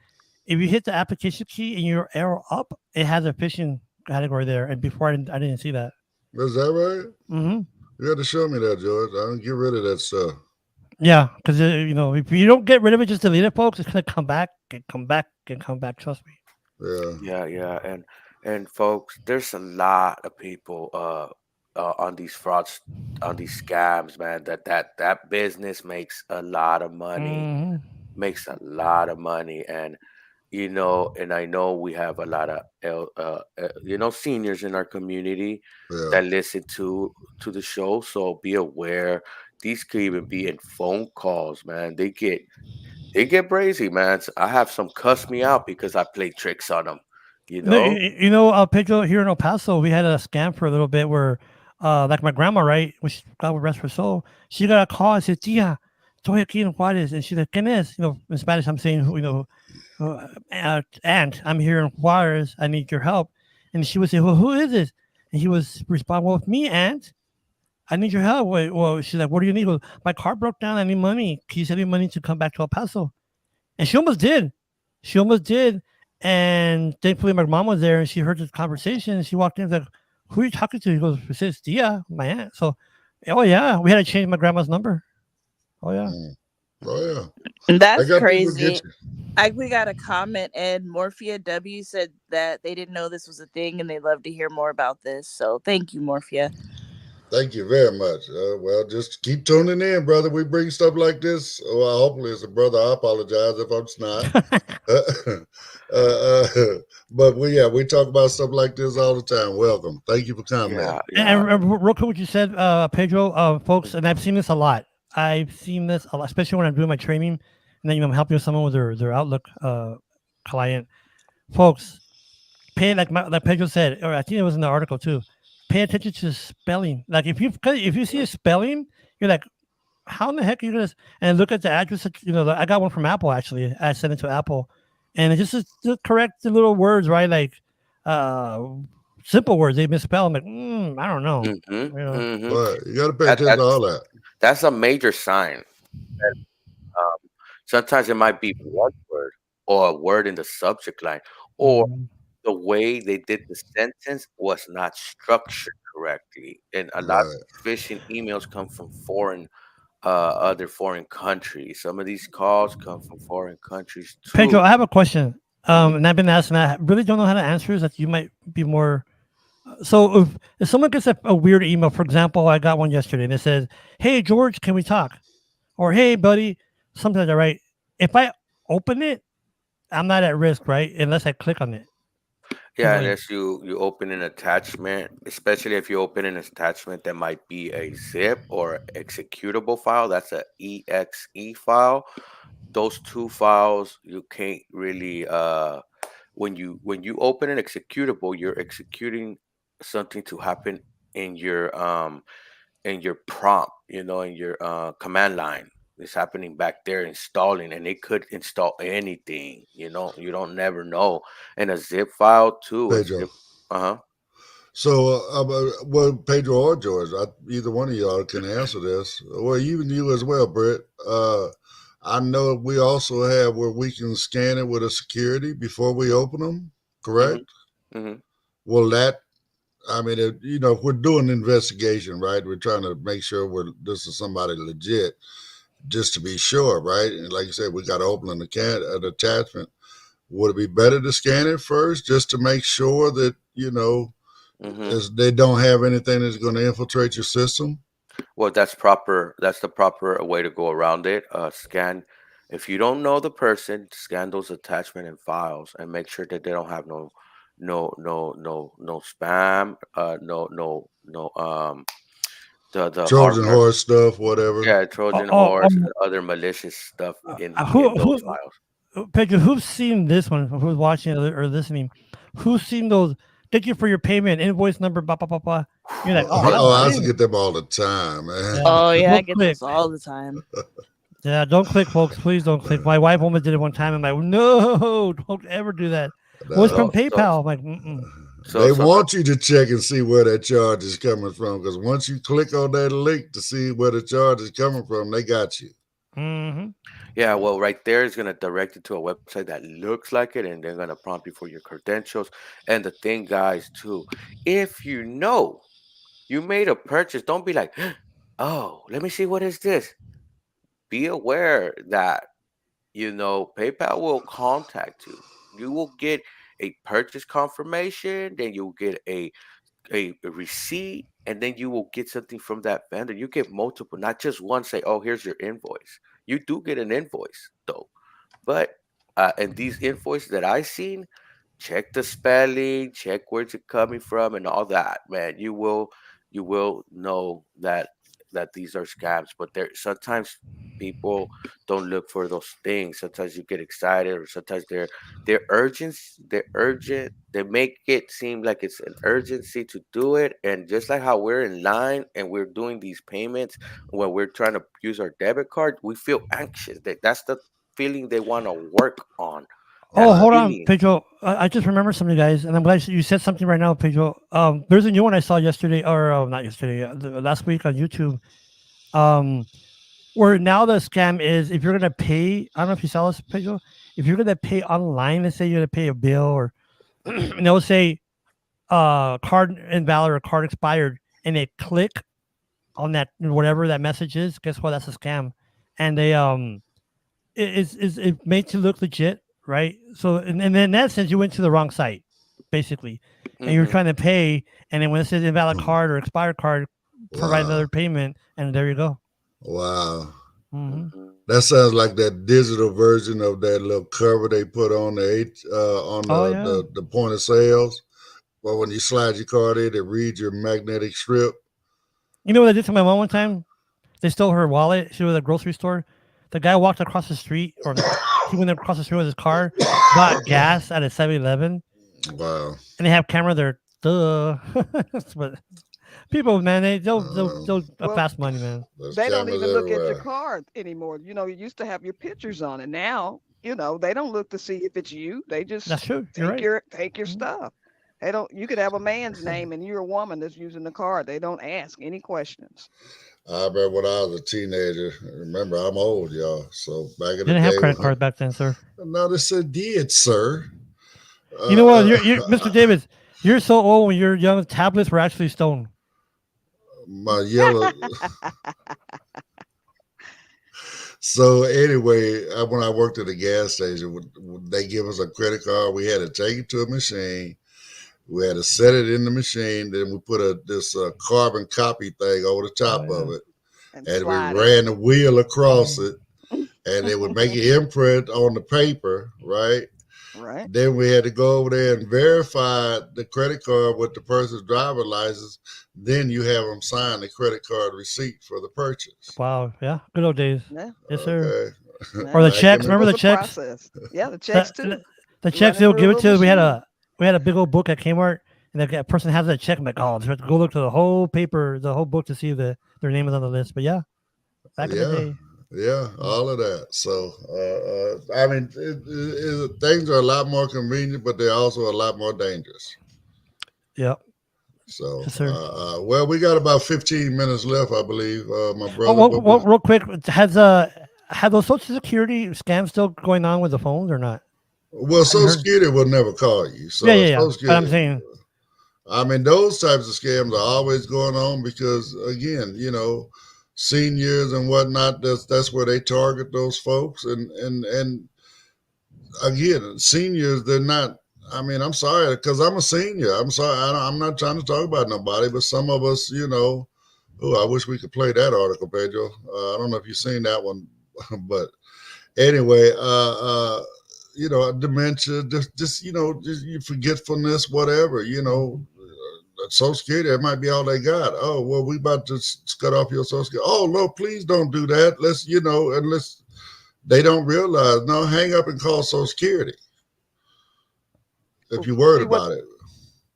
if you hit the application key and your arrow up, it has a phishing category there. And before I didn't see that. Is that right? Hmm. You got to show me that, George. I don't get rid of that stuff. Yeah, because if you don't get rid of it, just delete it, folks. It's gonna come back and come back and come back. Trust me. Yeah. Yeah, and folks, there's a lot of people on these frauds, on these scams, man. That business makes a lot of money, Hmm. and and I know we have a lot of seniors in our community Yeah. that listen to the show, so be aware. These could even be in phone calls, man. They get brazy, man. I have some cuss me out because I play tricks on them. You No, know? Pedro, here in El Paso, we had a scam for a little bit where, like my grandma, right, which God would rest her soul, she got a call and said, "Tia, estoy aquí en Juárez," and she's like, "¿Quién es?" In Spanish, I'm saying, "Aunt, I'm here in Juárez. I need your help." And she would say, "Well, who is this?" And he was respond, "Well, it's me, Aunt. I need your help." Well, she's like, "What do you need?" Well, my car broke down. I need money. Can you send me money to come back to El Paso? And she almost did. She almost did. And thankfully, my mom was there and she heard this conversation. And she walked in and was like, "Who are you talking to?" He goes, "It says Tia, my aunt." So, oh, yeah, we had to change my grandma's number. Oh, yeah. Oh, yeah. And that's got people get crazy. We got a comment, and Morphia W said that they didn't know this was a thing and they'd love to hear more about this. So thank you, Morphia. Thank you very much. Well, just keep tuning in, brother. We bring stuff like this. Well, hopefully, it's a brother. I apologize if I'm not. But we talk about stuff like this all the time. Welcome. Thank you for coming. Yeah, And real quick, what you said, Pedro, folks, and I've seen this a lot. I've seen this a lot, especially when I'm doing my training and then I'm helping someone with their Outlook client. Folks, like Pedro said, or I think it was in the article too. Pay attention to spelling. Like if you see a spelling, you're like, how in the heck are you gonna? And look at the address. I got one from Apple actually. I sent it to Apple, and it's just correct the little words, right? Like, simple words they misspell. I'm like, I don't know. But you got to pay attention to all that. That's a major sign. Sometimes it might be one word or a word in the subject line, or the way they did the sentence was not structured correctly. And a lot of phishing emails come from other foreign countries. Some of these calls come from foreign countries too. Pedro, I have a question. And I've been asking. I really don't know how to answer. Is that you might be more. So if someone gets a weird email, for example, I got one yesterday and it says, "Hey George, can we talk?" Or "Hey buddy," something like that, right? If I open it, I'm not at risk, right? Unless I click on it. Yeah, unless you open an attachment, especially if you open an attachment that might be a zip or executable file, that's a exe file. Those two files you can't really when you open an executable, you're executing something to happen in your prompt, in your command line. It's happening back there installing, and it could install anything. You don't never know. And a zip file too. Pedro. Uh-huh. So, well, Pedro or George, either one of y'all can answer this, or even you as well, Brett. I know we also have where we can scan it with a security before we open them, correct? Mm-hmm. Well, if we're doing an investigation, right? We're trying to make sure this is somebody legit, just to be sure, right? And like you said, we got to open an attachment. Would it be better to scan it first, just to make sure that they don't have anything that's going to infiltrate your system? Well, that's proper. That's the proper way to go around it. Scan. If you don't know the person, scan those attachment and files and make sure that they don't have no spam, the Trojan hardware, horse stuff, whatever. yeah, Trojan Oh, horse and other malicious stuff in who those files. Pedro, who's seen this one? Who's watching or listening? Who's seen those? Thank you for your payment. Invoice number. Blah blah blah blah. You're like, oh, Oh, I I used to get them all the time, man. Yeah. Oh yeah, I Don't get click. this all the time. Yeah, don't click, folks. Please don't click. My wife almost did it one time. I'm like, no, don't ever do that. Well, it's No. from PayPal. I'm like, mm-mm. They want you to check and see where that charge is coming from, because once you click on that link to see where the charge is coming from, they got you. Mm-hmm. Yeah, well, right there is going to direct you to a website that looks like it, and they're going to prompt you for your credentials. And the thing, guys, too, if you know you made a purchase, don't be like, oh, let me see, what is this? Be aware that, PayPal will contact you. You will get a purchase confirmation, then you'll get a receipt, and then you will get something from that vendor. You get multiple, not just one. Say, oh, here's your invoice. You do get an invoice though, but and these invoices that I seen, check the spelling, check where's it coming from, and all that. Man, you will know that these are scams. But there sometimes people don't look for those things. Sometimes you get excited, or sometimes they're urgent. They're urgent. They make it seem like it's an urgency to do it. And just like how we're in line and we're doing these payments when we're trying to use our debit card, we feel anxious. That's the feeling they want to work on. Oh, hold on, feeling. Pedro. I just remembered something, guys, and I'm glad you said something right now, Pedro. There's a new one I saw yesterday, or not yesterday, last week on YouTube. Where now the scam is, if you're gonna pay, I don't know if you saw this, Pedro. If you're gonna pay online, let's say you're gonna pay a bill, or and they'll say, card invalid or card expired, and they click on that whatever that message is. Guess what? That's a scam, and they it makes you look legit, right? So and then in that sense, you went to the wrong site, basically, and you're trying to pay, and then when it says invalid card or expired card, provide another payment, and there you go. Wow. Mm-hmm. That sounds like that digital version of that little cover they put on the point of sales. Well, when you slide your card in, it reads your magnetic strip. You know what I did to my mom one time? They stole her wallet. She was at a grocery store. The guy walked across the street, or he went across the street with his car, bought gas at a 7-Eleven. Wow. And they have camera there. Duh. But people, man, they'll fast money, man. They don't even look at your card anymore. You used to have your pictures on it. Now, they don't look to see if it's you. They just That's true. take your stuff. They don't. You could have a man's name and you're a woman that's using the card. They don't ask any questions. I remember when I was a teenager. Remember, I'm old, y'all. So back in the day, didn't have credit cards back then, sir. No, they said did, sir. You know what, you're Mr. Davis? You're so old. When you're young, tablets were actually stolen. My yellow. So anyway, when I worked at a gas station, they give us a credit card. We had to take it to a machine. We had to set it in the machine. Then we put this carbon copy thing over the top of it, and we ran the wheel across it, and it would make an imprint on the paper, right? Right. Then we had to go over there and verify the credit card with the person's driver's license. Then you have them sign the credit card receipt for the purchase. Wow. Yeah. Good old days. Yeah. Yes, sir. Okay. Or the checks. Remember the checks? Yeah, the checks too. The checks they'll give it to us. We had a big old book at Kmart, and that person has that check. I'm like, oh, just have to go look to the whole paper, the whole book to see if their name is on the list. But yeah, back in the day. Yeah, all of that. So, I mean, things are a lot more convenient, but they're also a lot more dangerous. Yep. So, yes, sir. Well, we got about 15 minutes left, I believe. My brother. Well, real quick, have those Social Security scams still going on with the phones or not? Well, Social Security will never call you. So yeah. But I'm saying. I mean, those types of scams are always going on because, again, seniors and whatnot, that's where they target those folks. And again, seniors, they're not, I mean, I'm sorry, because I'm a senior. I'm sorry. I'm not trying to talk about nobody, but some of us, I wish we could play that article, Pedro. I don't know if you've seen that one, but anyway, dementia, just you forgetfulness, whatever, Social Security, that might be all they got. Oh, well, we about to cut off your Social Security. Oh, no, please don't do that. Let's, unless they don't realize, no, hang up and call Social Security if you're worried about it.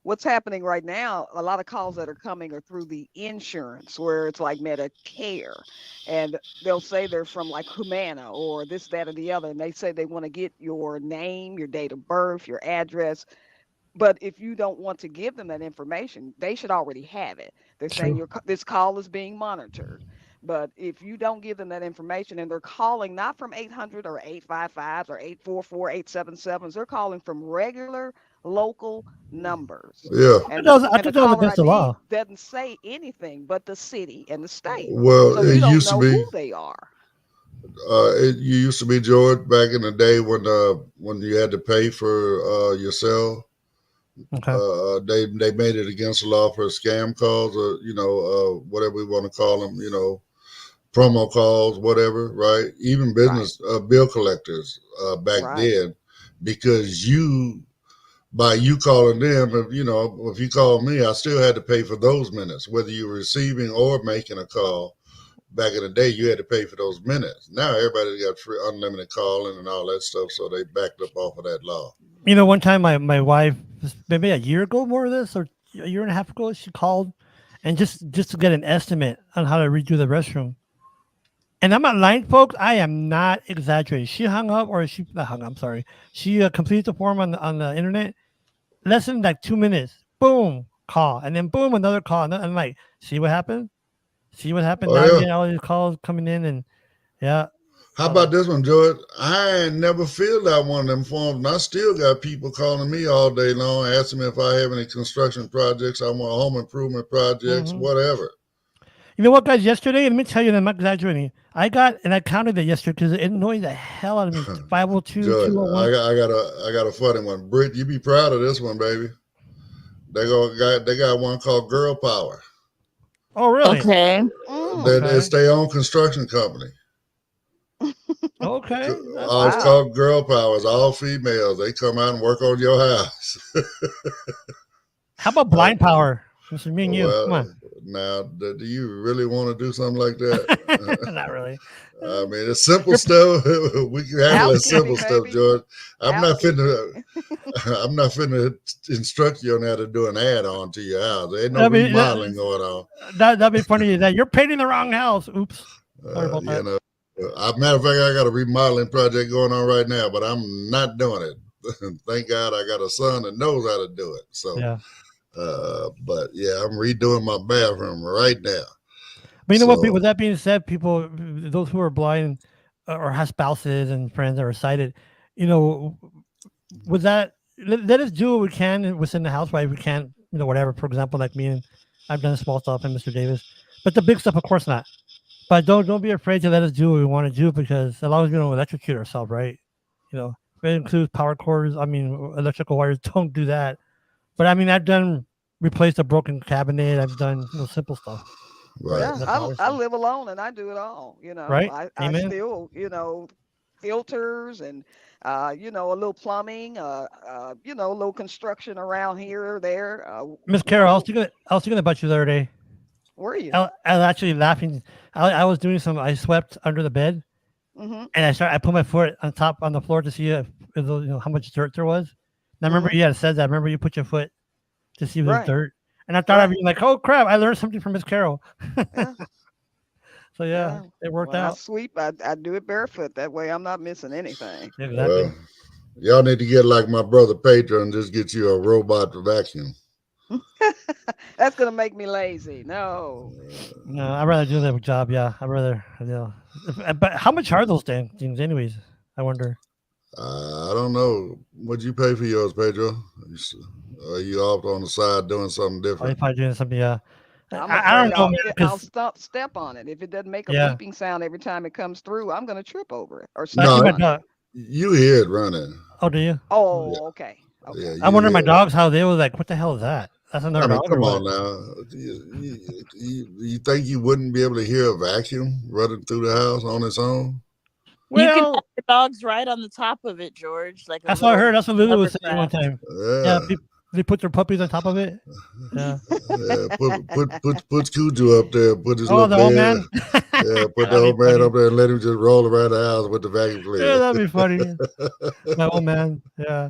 What's happening right now, a lot of calls that are coming are through the insurance, where it's like Medicare, and they'll say they're from like Humana or this, that, or the other, and they say they want to get your name, your date of birth, your address. But if you don't want to give them that information, they should already have it. They're saying this call is being monitored. But if you don't give them that information, and they're calling not from 800 or 855 or 844, 877s, they're calling from regular local numbers. Yeah. And I the thought that was caller against the ID law. doesn't say anything but the city and the state. Well, So you it don't used to know be. who they are. You used to be, George, back in the day when you had to pay for your cell. Okay. They made it against the law for scam calls, or whatever we want to call them, promo calls, whatever, right? Even business bill collectors back then, because by you calling them, if you call me, I still had to pay for those minutes, whether you were receiving or making a call. Back in the day, you had to pay for those minutes. Now everybody got free unlimited calling and all that stuff, so they backed up off of that law. One time my wife, maybe a year ago, more of this, or a year and a half ago, she called, and just to get an estimate on how to redo the restroom. And I'm not lying, folks. I am not exaggerating. She hung up, or she not hung up. I'm sorry. She completed the form on the internet. Less than like 2 minutes. Boom, call, and then boom, another call. And I'm like, see what happened? See what happened? Oh, now yeah. you get all these calls coming in, and yeah. How about this one, George? I ain't never filled out one of them forms, and I still got people calling me all day long, asking me if I have any construction projects, I want home improvement projects, whatever. You know what, guys? Yesterday, let me tell you, I'm not exaggerating. I counted it yesterday because it annoyed the hell out of me. 502, George, 201. I got a funny one. Britt, you be proud of this one, baby. They got one called Girl Power. Oh, really? Okay. It's their own construction company. Okay. It's called Girl Power. It's all females. They come out and work on your house. How about Blind Power? This is me and you. Well, Come on. Now, do you really want to do something like that? Not really. I mean, it's simple stuff. We can handle that simple stuff, baby. George. I'm not finna instruct you on how to do an add-on to your house. There ain't no remodeling going on. That'd be funny. That you're painting the wrong house. Oops. Sorry about that. Matter of fact, I got a remodeling project going on right now, but I'm not doing it. Thank God I got a son that knows how to do it. So, yeah. But yeah, I'm redoing my bathroom right now. But you know what? With that being said, people, those who are blind or have spouses and friends that are sighted, with that, let us do what we can within the house, right? We can't, whatever. For example, like me, and I've done small stuff, and Mr. Davis, but the big stuff, of course not. But don't be afraid to let us do what we want to do, because as long as we don't electrocute ourselves, right? If it includes power cords, electrical wires, don't do that. But I've replaced a broken cabinet. I've done simple stuff. Right. Yeah, I live alone and I do it all. Right. I still, filters and a little plumbing, a little construction around here or there. Miss Carol, I was thinking about you the other day. Were you? I was actually laughing. I was doing I swept under the bed, and I put my foot on the floor to see if how much dirt there was. And I remember you had said that. I remember you put your foot to see if there's dirt. And I thought I'd be like, oh crap, I learned something from Miss Carol. So yeah, it worked out. I sweep, I do it barefoot. That way I'm not missing anything. Exactly. Well, y'all need to get like my brother Pedro and just get you a robot vacuum. That's gonna make me lazy. No, I'd rather do that job. Yeah, I'd rather. But how much are those things, anyways? I wonder. I don't know. What'd you pay for yours, Pedro? Are you off on the side doing something different? I'm probably doing something. Yeah. I don't know. I'll step on it. If it doesn't make a beeping sound every time it comes through, I'm gonna trip over it or step on it. You hear it running. Oh, do you? Oh, yeah. Okay. Yeah, I wonder my dogs how they were like. What the hell is that? That's another dog. Come on now. You think you wouldn't be able to hear a vacuum running through the house on its own? You can Well, have the dogs right on the top of it, George. Like a that's what I little heard. That's what Lulu was saying one hovercraft. time. Yeah, they put their puppies on top of it. Yeah. Yeah, put Cujo up there, put his Oh, little the old bed. man. Yeah, put the That'd old be man funny. up there and let him just roll around the house with the vacuum Yeah, cleaner. that'd be funny. My old man. Yeah.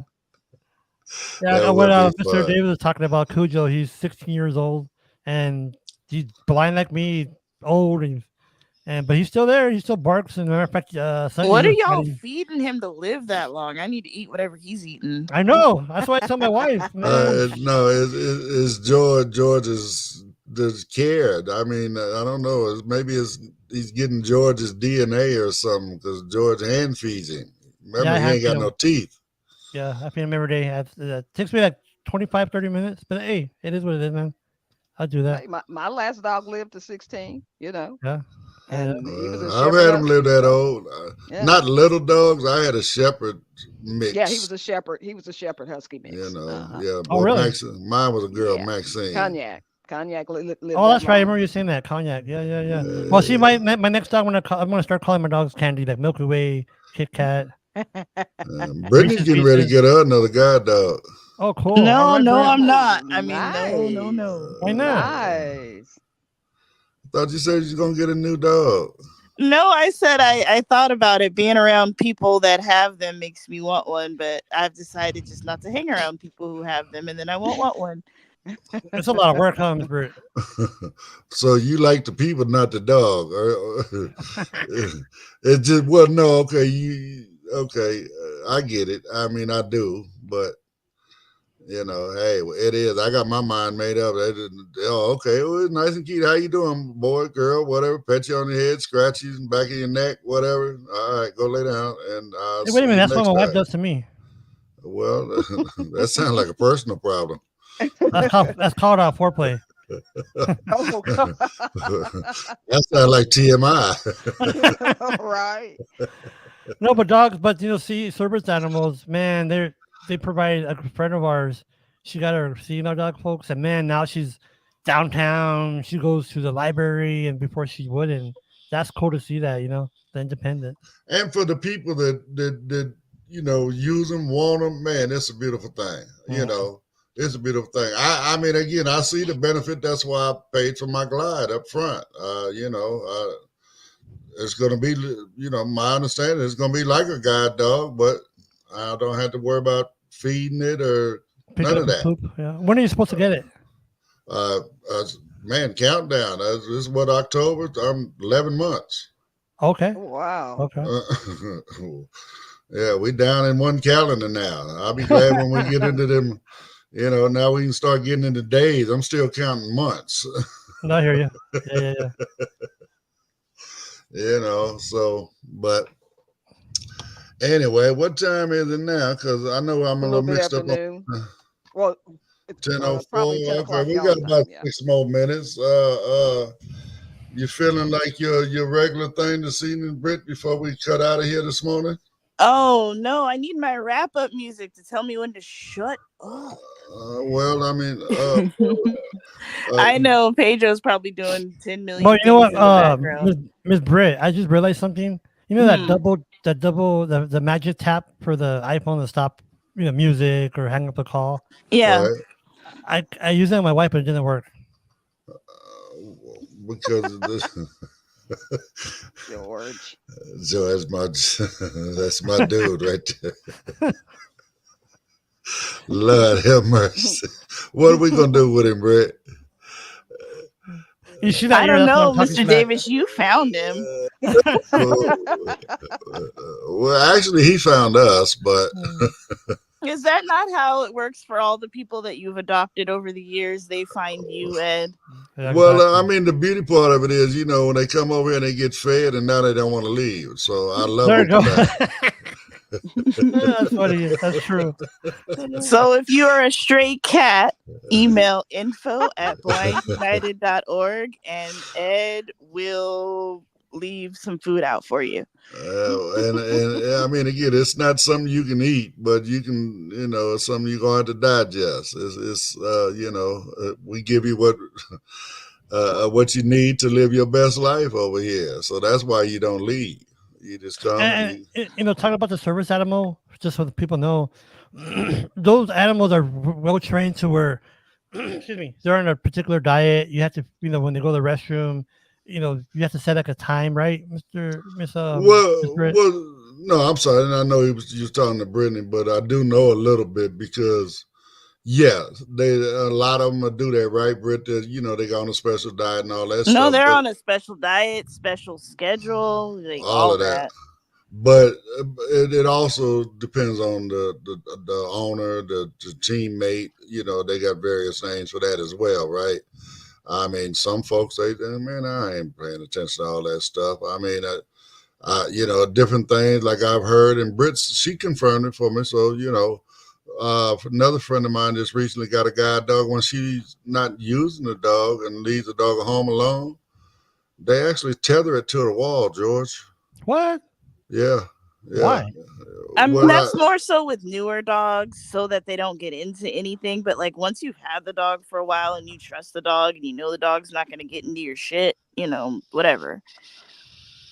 Yeah. That What would be Mr. fun. David was talking about Cujo. He's 16 years old and he's blind like me, old, but he's still there. He still barks. And matter of fact, Sunday What he are was y'all fighting- feeding him to live that long? I need to eat whatever he's eating. I know. That's why I tell my wife, man. No, it's George. George is cared. I mean, I don't know. He's getting George's DNA or something because George hand feeds him. Remember, I he hand ain't got feed no him. teeth. Yeah, I feed him every day. It takes me like 25, 30 minutes, but hey, it is what it is, man. I'll do that. Hey, my last dog lived to 16, you know. Yeah. And he was a I've shepherd had him husky, live that so- old. Yeah. Not little dogs. I had a shepherd mix. Yeah, he was a shepherd. He was a shepherd husky mix. You know, Uh-huh. yeah. Oh, but really? Mine was a girl, Yeah. Maxine. Cognac lived Oh, that that's right. I long. remember you saying that. Cognac. Yeah. Well, see, my next dog, I'm gonna start calling my dogs Candy, like Milky Way, Kit Kat. Brittany's getting ready to get her another guide dog. Oh, cool. No, All right, no, Brett. I'm not. I mean, no. Nice. Why not? Nice. Thought you said you're gonna get a new dog. No, I said I thought about it. Being around people that have them makes me want one, but I've decided just not to hang around people who have them, and then I won't want one. It's a lot of work, huh, Miss Britt? So you like the people, not the dog. It just well, no, okay. I get it. I mean, I do, but you know, hey, it is. I got my mind made up. Oh, okay. Well, it's nice and cute. How you doing, boy, girl, whatever? Pet you on the head, scratch you in the back of your neck, whatever. All right, go lay down. And Hey, wait a minute. That's what my wife does to me. Well, that sounds like a personal problem. That's called foreplay. Oh, God. That sounds like TMI. Right. No, but dogs. But see, service animals, man, they provide. A friend of ours, she got her female dog, folks, and man, now she's downtown. She goes to the library, and before she wouldn't. That's cool to see that, the independent. And for the people that use them, want them, man, it's a beautiful thing. It's a beautiful thing. I mean, again, I see the benefit. That's why I paid for my Glide up front. It's going to be, my understanding, it's going to be like a guide dog, but I don't have to worry about feeding it or none of that. Poop. Yeah. When are you supposed to get it? Man, countdown. This is what, October? I'm 11 months. Okay. Wow. Okay. Yeah, we down in one calendar now. I'll be glad when we get into them. Now we can start getting into days. I'm still counting months. I hear you. Yeah. But anyway, what time is it now? Because I know I'm a little mixed up. Well, 10:04. probably 10 Okay, o'clock we y'all got time, about yeah. 6 more minutes. You feeling like your regular thing this evening, Britt, before we cut out of here this morning? Oh no, I need my wrap-up music to tell me when to shut up. Well, I mean, I know Pedro's probably doing 10 million. Well, you know things in the what, background. Miss Britt, I just realized something. You know the magic tap for the iPhone to stop, music or hang up a call. Yeah. right? I used it on my wife, but it didn't work. Because of this. George. So that's my dude right there. Lord have mercy. What are we gonna do with him, Brett? I don't know, Mr. Davis. You found him. Well, actually, he found us, but Is that not how it works for all the people that you've adopted over the years? They find you, Ed. Yeah, well, I mean, the beauty part of it is, when they come over here and they get fed, and now they don't want to leave. So I love There it. you go. for that. That's funny. That's true. So if you are a stray cat, email info@blindunited.org and Ed will leave some food out for you. And I mean, again, it's not something you can eat, but you can, it's something you're going to have to digest. It's we give you what you need to live your best life over here. So that's why you don't leave. You just come. And talking about the service animal, just so that people know, those animals are well trained to where, excuse me, they're on a particular diet. You have to, when they go to the restroom, you have to set like a time, right, Miss Miss Britt? Well, no, I'm sorry. And I know you was talking to Brittany, but I do know a little bit because, yeah, a lot of them do that, right, Britt? They go on a special diet and all that stuff. No, they're on a special diet, special schedule, like all of that. But it also depends on the owner, the teammate. They got various names for that as well, right? I mean, some folks say, man, I ain't paying attention to all that stuff. I mean, different things like I've heard, and Britt, she confirmed it for me. So, another friend of mine just recently got a guide dog. When she's not using the dog and leaves the dog at home alone, they actually tether it to the wall, George. What? Yeah. Why? That's more so with newer dogs so that they don't get into anything. But like once you've had the dog for a while and you trust the dog and the dog's not going to get into your shit, whatever.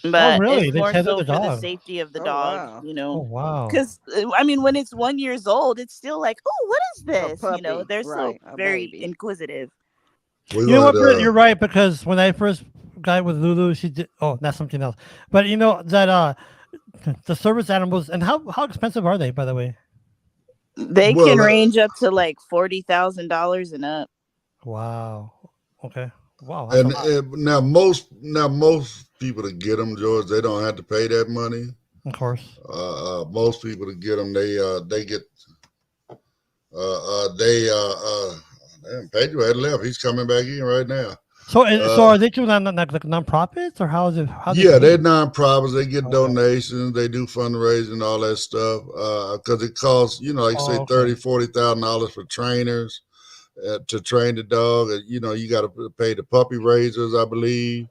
But really? It's more so for the safety of the dog, Oh, wow. Because when it's 1 year old, it's still like, oh, what is this? They're so very inquisitive. You know what, Britt? You're right, because when I first got with Lulu, she did. Oh, that's something else. But that the service animals, and how expensive are they, by the way? They can range up to like $40,000 and up. Wow. Okay. Wow. And now most people to get them, George, they don't have to pay that money. Of course. Most people to get them, they get damn, Pedro had left. He's coming back in right now. So are they doing like nonprofits, or how is it? They're nonprofits. They get donations. They do fundraising, all that stuff. Because it costs, $30,000-$40,000 for trainers to train the dog. You got to pay the puppy raisers, I believe.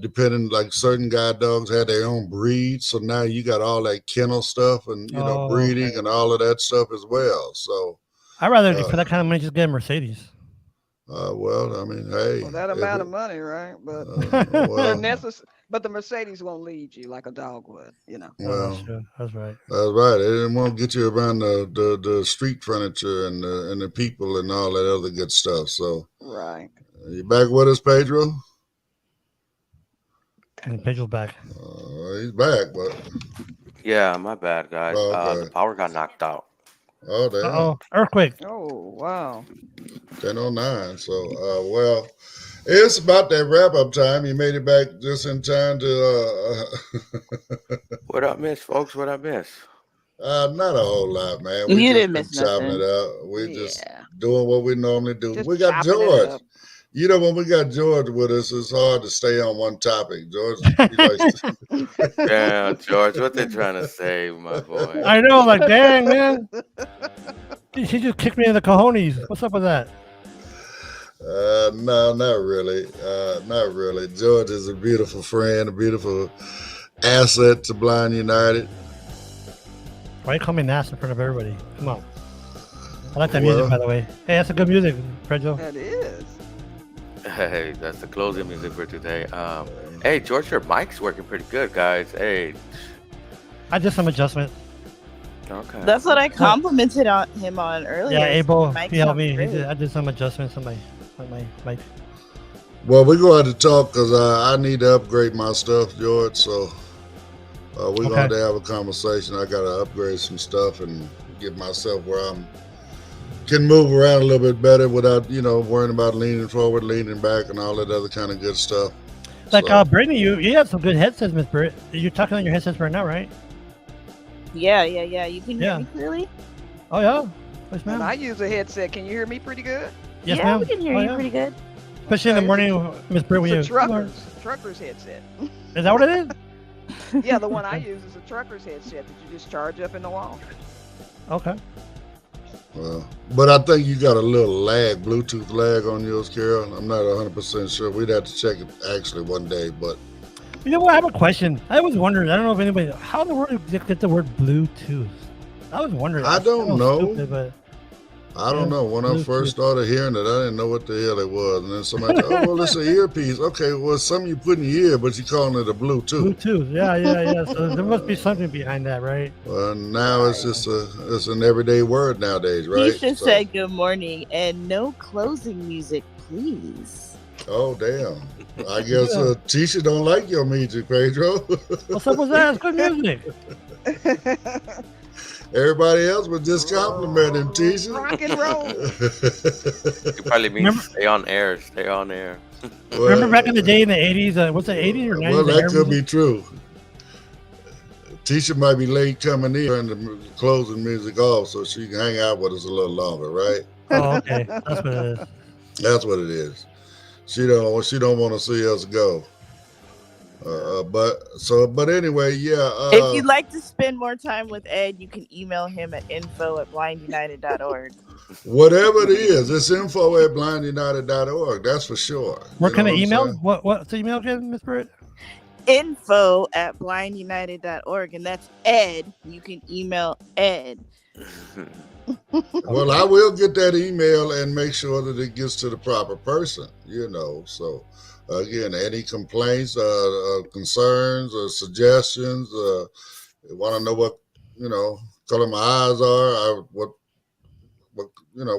Depending, like certain guide dogs have their own breed, so now you got all that kennel stuff and breeding and all of that stuff as well. So I'd rather for that kind of money just get a Mercedes. Well, I mean, hey, that amount of money, right? But but the Mercedes won't lead you like a dog would, Well, that's right. That's right. It won't get you around the street furniture and the people and all that other good stuff. So, right. You back with us, Pedro? And Pedro's back. He's back, but yeah, my bad, guys. Okay. The power got knocked out. Oh, damn. Uh-oh. Earthquake. Oh, wow. 10:09. So, well, it's about that wrap-up time. You made it back just in time to... What I miss, folks? What I miss? Not a whole lot, man. You didn't miss chopping nothing. it up. We're just doing what we normally do. Just we got chopping it George. up. When we got George with us, it's hard to stay on one topic. George, Yeah, George, what they trying to say, my boy? I know, like, dang, man. She just kicked me in the cojones. What's up with that? No, not really. Not really. George is a beautiful friend, a beautiful asset to Blind United. Why you call me nasty in front of everybody? Come on. I like that music, by the way. Hey, that's a good music, Pedro. That is. Hey, that's the closing music for today. Hey, George, your mic's working pretty good, guys. Hey. I did some adjustment. Okay. That's what I complimented on him on earlier. Yeah, Abel, Mike he helped sounds me. great. I did some adjustments on my mic. Well, we're going to have to talk because I need to upgrade my stuff, George. So we're going to have to have a conversation. I got to upgrade some stuff and get myself where I can move around a little bit better without, worrying about leaning forward, leaning back, and all that other kind of good stuff. Like, Brittany, you have some good headsets, Miss Britt. You're talking on your headsets right now, right? Yeah. You can hear me clearly? Oh, yeah. Yes, And ma'am. I use a headset. Can you hear me pretty good? Yes, yeah, ma'am. we can hear Oh, you yeah. pretty good. Especially in the morning, Miss Britt, when It's you... a trucker's headset. Is that what it is? Yeah, the one I use is a trucker's headset that you just charge up in the wall. Okay. Well, but I think you got a little lag, Bluetooth lag on yours, Carol. I'm not 100% sure. We'd have to check it actually one day, but... You know what? I have a question. I was wondering. I don't know if anybody... How in the world did you get the word Bluetooth? I was wondering. I don't know. Stupid, but I don't know. When I Bluetooth. first started hearing it, I didn't know what the hell it was. And then somebody said, oh, well, it's an earpiece. Okay, well, it's something you put in your ear, but you're calling it a Bluetooth. Bluetooth. Yeah. So there must be something behind that, right? Well, now it's just it's an everyday word nowadays, right? Tisha said good morning and no closing music, please. Oh, damn. I guess Tisha don't like your music, Pedro. What's up with that? It's good music. Everybody else was just complimenting Tisha. Rock and roll. You probably mean stay on air. Stay on air. Remember back in the day in the 80s? What's the 80s or 90s? Well, the that air could music? be true. Tisha might be late coming in and the closing music off so she can hang out with us a little longer, right? Oh, okay. That's what it is. That's what it is. She don't want to see us go. But anyway, yeah. If you'd like to spend more time with Ed, you can email him at info@blindunited.org. Whatever it is, it's info@blindunited.org. That's for sure. Where You can know I what I'm email? saying? What's the email again, Miss Britt? info@blindunited.org, and that's Ed. You can email Ed. Well, I will get that email and make sure that it gets to the proper person, So, again, any complaints, concerns, or suggestions, want to know what, color my eyes are,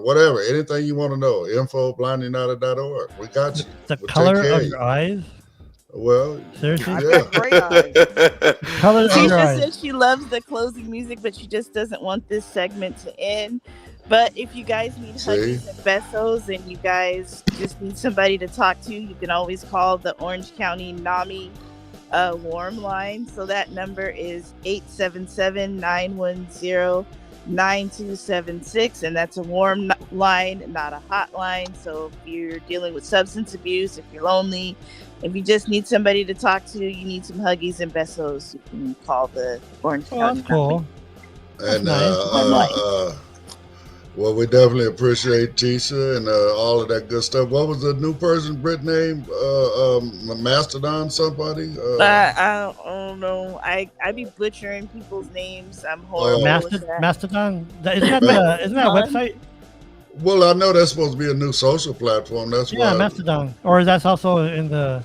whatever, anything you want to know, info@blindunited.org. We got you. The We'll color take care of you. your eyes? Well, Seriously? yeah. Great eyes. Color of your Tisha eyes. says she loves the closing music, but she just doesn't want this segment to end. But if you guys need See? huggies and besos and you guys just need somebody to talk to, you can always call the Orange County NAMI warm line. So that number is 877-910-9276, and that's a warm line, not a hotline. So if you're dealing with substance abuse, if you're lonely, if you just need somebody to talk to, you need some huggies and besos, you can call the Orange Oh, County that's cool. And nice. well, we definitely appreciate Tisha and all of that good stuff. What was the new person, Brit name? Mastodon, somebody? I don't know. I be butchering people's names. I'm horrible with that. Mastodon? Isn't that a website? Well, I know that's supposed to be a new social platform. That's Yeah, why. Mastodon. Or that's also in the...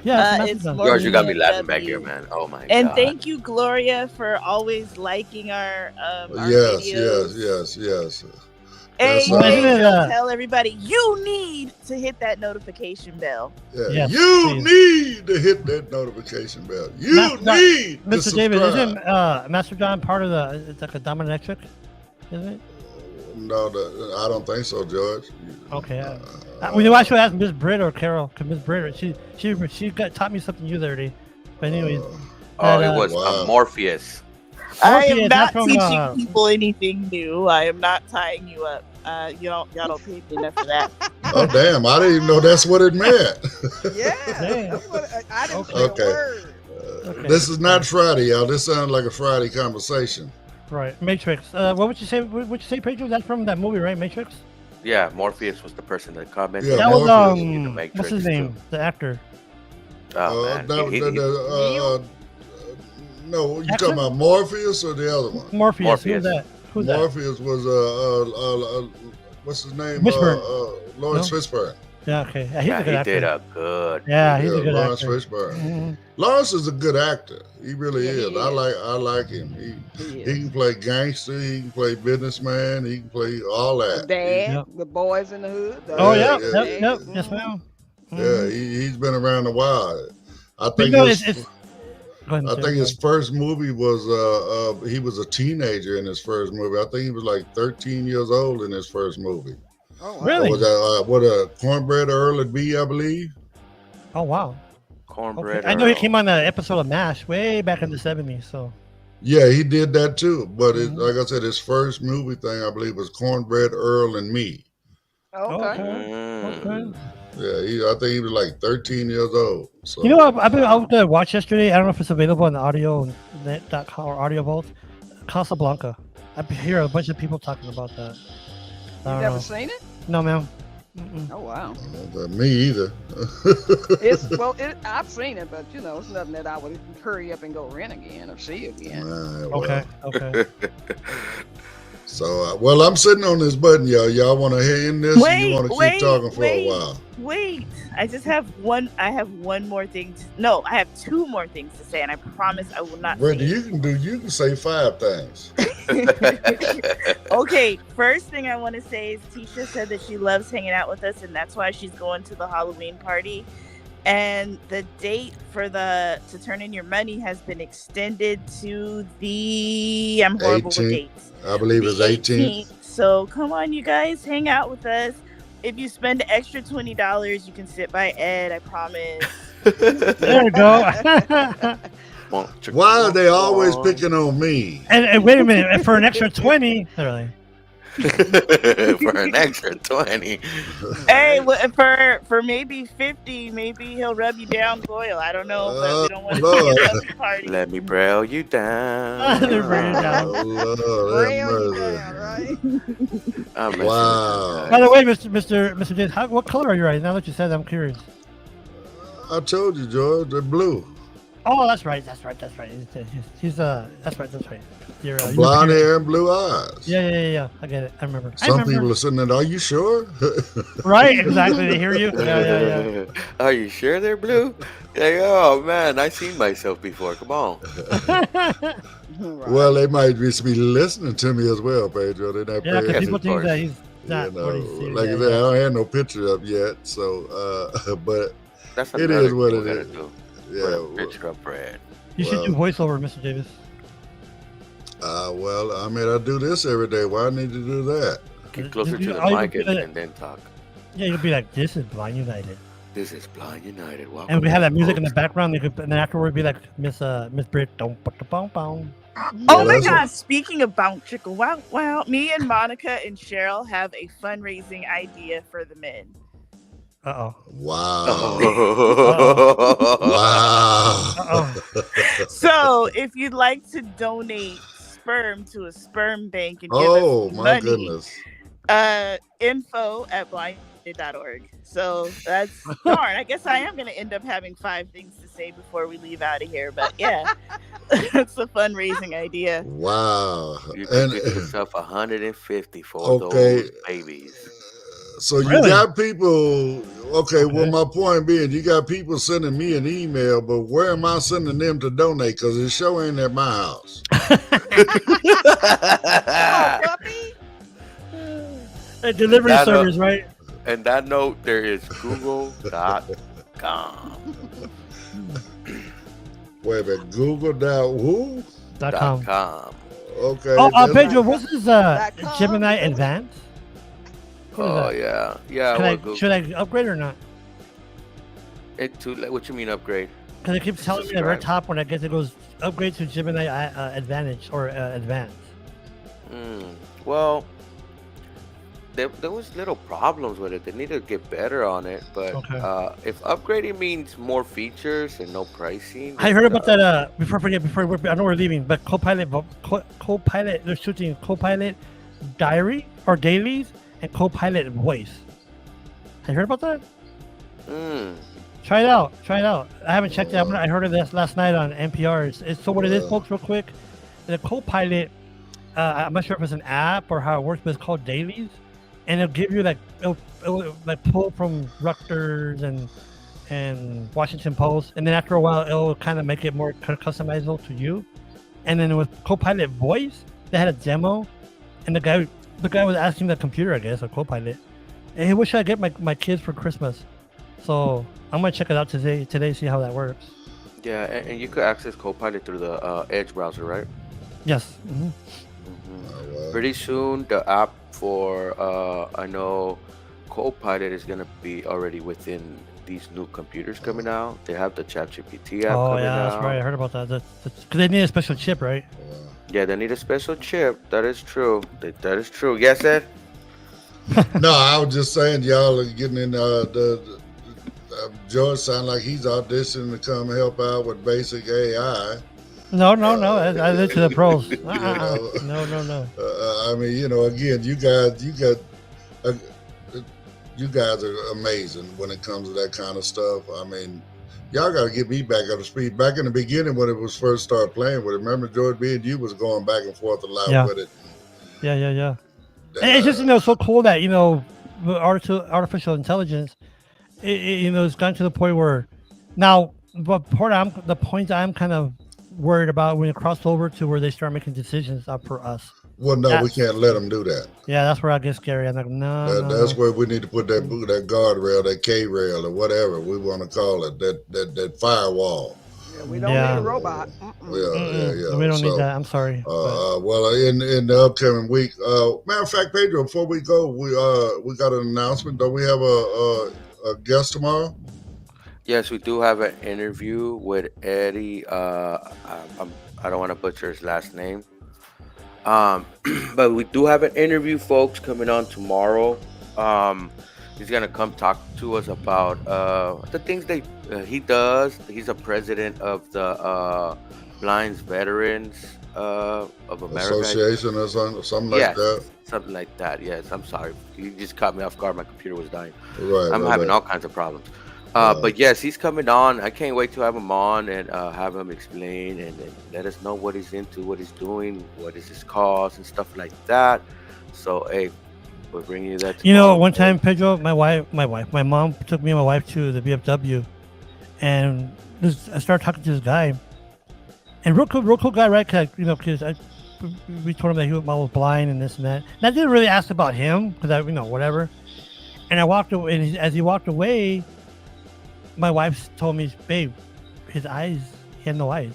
Yeah, it's it's Mastodon. more- George, you got me MW. laughing back here, man. Oh my And god. thank you, Gloria, for always liking our Yes, videos. yes. Hey, That's Well, right. isn't it, tell everybody you need to hit that notification bell. Yeah. Yes, You please. need to hit that notification bell. You Mastodon- need to Mr. David, subscribe. isn't Mastodon part of the... It's like a dominatrix, isn't it? No, I don't think so, George. Okay. I should ask Miss Britt or Carol, because Miss Britt, she taught me something new the other day. But anyways, Oh, that, it was Wow. Morpheus. I Morpheus, am that's not from, teaching people anything new. I am not tying you up. Y'all don't pay me enough for that. Oh, damn. I didn't even know that's what it meant. Yeah. Damn. That's what, I didn't say Okay. a word. Okay. This is not Friday, y'all. This sounds like a Friday conversation. right, Matrix. What would you say? What would you say, Pedro? That's from that movie, right? Matrix. Yeah, Morpheus was the person that commented. Yeah, That was Morpheus. in the what's Matrix, his name? The actor. Oh man, No, you Jackson? talking about Morpheus or the other one? Morpheus. Morpheus. Who's that? Who's that? Morpheus was what's his name? Fishburne. Lawrence No? Fishburne. Yeah. Okay. Yeah, he's yeah, a good he actor. did a good. Yeah, he's a good Lawrence actor. Fishburne. Mhm. Lawrence is a good actor. He really Yeah, he is. is. I like him. He can play gangster. He can play businessman. He can play all The that. dad, Yep. the boys in the hood. Oh Yeah, yeah. yeah. Yep. Yes, ma'am. Yeah, Mhm. he's been around a while. I But think you know, his, it's go ahead, I Mr. think his first movie was he was a teenager in his first movie. I think he was like 13 years old in his first movie. Oh, wow. Really? Or was that what a Cornbread Earl at B, I believe. Oh wow. Cornbread. Okay. I know he Earl. came on an episode of MASH way back in the '70s. So Yeah, he did that too. But Mhm. like I said, his first movie thing I believe was Cornbread Earl and Me. Okay. Mm. okay. Yeah, I think he was like 13 years old. So You know what? I've been out to watch yesterday. I don't know if it's available on the AudioNet.com or Audio Vault. Casablanca. I hear a bunch of people talking about that. I You don't never know. seen it? No, ma'am. Mm-mm. Oh, wow. Me either. I've seen it, but it's nothing that I would hurry up and go rent again or see again. Nah, well. Okay. Okay. So, well, I'm sitting on this button, y'all. Y'all want to hear in this? Or you want to keep talking for a while? Wait. I just have one. I have one more thing. No, I have two more things to say, and I promise I will not. Brenda, you can say 5 things. Okay, first thing I want to say is Tisha said that she loves hanging out with us, and that's why she's going to the Halloween party. And the date for to turn in your money has been extended to the I'm horrible with 18th. dates. I believe it's 18th. So come on, you guys, hang out with us. If you spend an extra $20, you can sit by Ed. I promise. There you go. Why are they always picking on me? And wait a minute, for an extra 20, really? For an extra 20. Hey, for maybe 50, maybe he'll rub you down, Goyle. I don't know, but we don't want to see a lovely party. Let me braille you down. They're bringing it down. Braille you down, right? Wow. By the way, Mr. James, what color are you right now that you said? I'm curious. I told you, George, they're blue. Oh, that's right. He's that's right. You're Blonde hair and blue eyes. Yeah. I get it. I remember. Some people are sitting there, are you sure? Right, exactly. They hear you. Yeah. Are you sure they're blue? Yeah, oh man, I've seen myself before. Come on. Well, they might just be listening to me as well, Pedro. They're not Yeah, paying because people Yes, of think that he's not you what he know, seems. like I said, I don't have no picture up yet, so but That's it another is what thing it we gotta is. do. Yeah. Put a picture up, Brad. You should do voiceover, Mr. Davis. Well, I mean, I do this every day. Why I need to do that? Keep closer to the all you mic can do and then talk. Yeah, you'll be like, "This is Blind United," This is Blind United. Welcome and we have that to music in the folks. background. And then afterward, be like, Miss Britt, don't put the bong bong. Oh my that's God! Speaking of bounce chicka wow, me and Monica and Cheryl have a fundraising idea for the men. Uh Wow. oh. Wow. So if you'd like to donate sperm to a sperm bank and give Oh us my money, goodness. info@blindunited.org. So that's darn. I guess I am going to end up having 5 things to say before we leave out of here. But yeah, that's a fundraising idea. Wow. You can get yourself 150 for Okay. those babies. So you Really? got people. Okay, well, my point being, you got people sending me an email, but where am I sending them to donate? Because the show ain't at my house. Oh, puppy. Delivery That, service, right? And that note, there is google.com. Wait a minute, Google.who? .com. Okay. Oh, that's- Pedro, what's this .com? Gemini Advance? What is Oh that? yeah, yeah. Can Well, I, Google. should I upgrade or not? What you mean upgrade? Because it keeps telling me at the very Subscribe. top when I guess it goes upgrade to Gemini Advantage or Advanced. Well, there was little problems with it. They need to get better on it. But Okay. if upgrading means more features and no pricing, I heard about that. Before I know we're leaving, but Copilot, they're shooting Copilot Diary or Dailies and Copilot Voice. Have you heard about that? Try it out. I haven't checked it out. I heard of this last night on NPR. So what it is, folks, real quick. The Copilot, I'm not sure if it's an app or how it works, but it's called Dailies, and it'll give you it'll like pull from Rutgers and Washington Post, and then after a while it'll kind of make it more customizable to you. And then with Copilot Voice, they had a demo, and the guy was asking the computer, I guess, or Copilot, and he wished I'd get my kids for Christmas. So I'm gonna check it out today, see how that works. Yeah, and you could access Copilot through the Edge browser, right? Yes. Pretty soon, the app for I know Copilot is gonna be already within these new computers coming out. They have the ChatGPT app Oh coming yeah, out. that's right. I heard about that. Because they need a special chip, right? Yeah, they need a special chip. That is true. That is true. Yes, Ed? No, I was just saying, y'all are getting in George sound like he's auditioning to come help out with basic AI. No. I live to the pros. know. No. I mean, again, you guys are amazing when it comes to that kind of stuff. I mean, y'all got to get me back up to speed. Back in the beginning when it was first started playing with it, remember George, me and you was going back and forth a lot Yeah. with it. Yeah. And it's just so cool that the artificial intelligence, it's gotten to the point where now the point I'm kind of worried about when it crossed over to where they start making decisions up for us. Well, no, we can't let them do that. Yeah, that's where I get scary. I'm like, no. That's where we need to put that guardrail, that K rail, or whatever we want to call it, that firewall. Yeah, we don't need a robot. Yeah. We don't need that. I'm sorry. Well, in the upcoming week, matter of fact, Pedro, before we go, we got an announcement. Don't we have a guest tomorrow? Yes, we do have an interview with Eddie. I don't want to butcher his last name. But we do have an interview, folks, coming on tomorrow. He's gonna come talk to us about the things that he does. He's a president of the Blind Veterans of America Association or something like that. Something like that. Yes, I'm sorry. You just caught me off guard. My computer was dying. Right. I'm having all kinds of problems. But yes, he's coming on. I can't wait to have him on and have him explain and let us know what he's into, what he's doing, what is his cause and stuff like that. So, hey, we're bringing you that tomorrow. One time, Pedro, my mom took me and my wife to the VFW, and I started talking to this guy, and real cool guy, right? Because we told him that I was blind and this and that. And I didn't really ask about him because whatever. And I walked away, and as he walked away, my wife told me, babe, he had no eyes.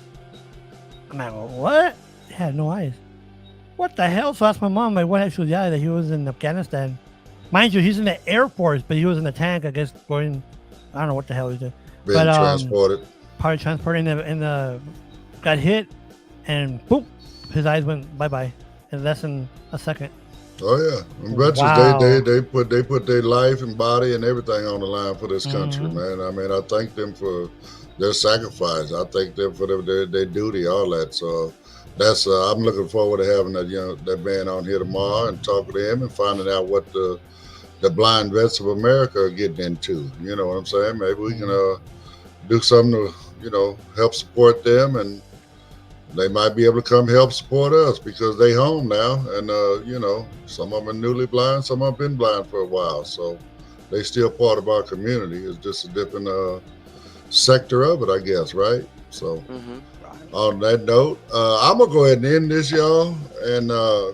I'm like, what? He had no eyes. What the hell? So I asked my mom, what happened? That he was in Afghanistan. Mind you, he's in the Air Force, but he was in the tank, I guess, going, I don't know what the hell he did. Being transported. Probably transported got hit, and boom, his eyes went bye-bye in less than a second. Oh yeah, and veterans, they put their life and body and everything on the line for this country, man. I mean, I thank them for their sacrifice. I thank them for their duty, all that. So that's I'm looking forward to having that man on here tomorrow and talking to him and finding out what the Blind Vets of America are getting into. You know what I'm saying? Maybe we can do something to help support them, and they might be able to come help support us because they home now, and some of them are newly blind, some of them been blind for a while, so they still part of our community. It's just a different sector of it, I guess, right? So on that note, I'm gonna go ahead and end this, y'all, and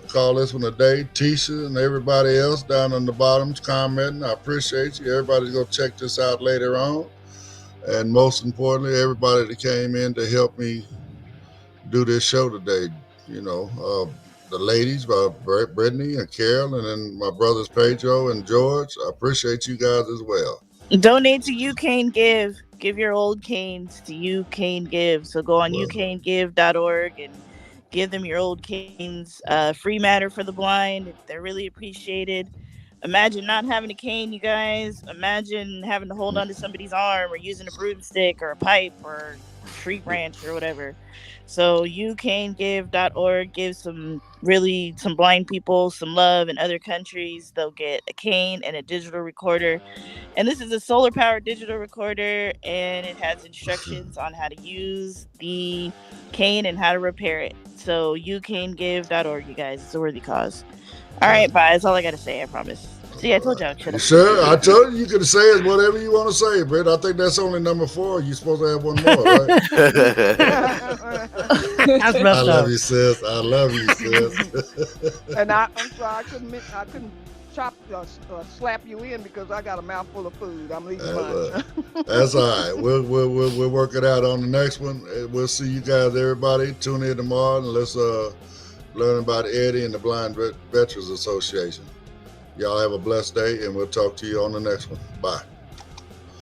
call this one a day. Tisha and everybody else down on the bottom commenting, I appreciate you. Everybody's gonna check this out later on, and most importantly, everybody that came in to help me do this show today. The ladies, Brittany and Carol, and then my brothers Pedro and George. I appreciate you guys as well. Donate to UCane Give. Give your old canes to UCane Give. So go on ucanegive.org and give them your old canes. Free matter for the blind. They're really appreciated. Imagine not having a cane, you guys. Imagine having to hold onto somebody's arm or using a broomstick or a pipe or a tree branch or whatever. So ucanegive.org gives some blind people some love. In other countries, they'll get a cane and a digital recorder. And this is a solar powered digital recorder, and it has instructions on how to use the cane and how to repair it. So ucanegive.org, you guys. It's a worthy cause. All right, bye. That's all I got to say, I promise. See, I told you I should have. Sure, I told you can say whatever you want to say, Britt. I think that's only number 4. You're supposed to have one more, right? I love you, sis. I love you, sis. And I'm sorry, I couldn't slap you in because I got a mouthful of food. I'm leaving mine. That's all right. We'll work it out on the next one. We'll see you guys, everybody. Tune in tomorrow and let's learn about Eddie and the Blind Veterans Association. Y'all have a blessed day, and we'll talk to you on the next one. Bye.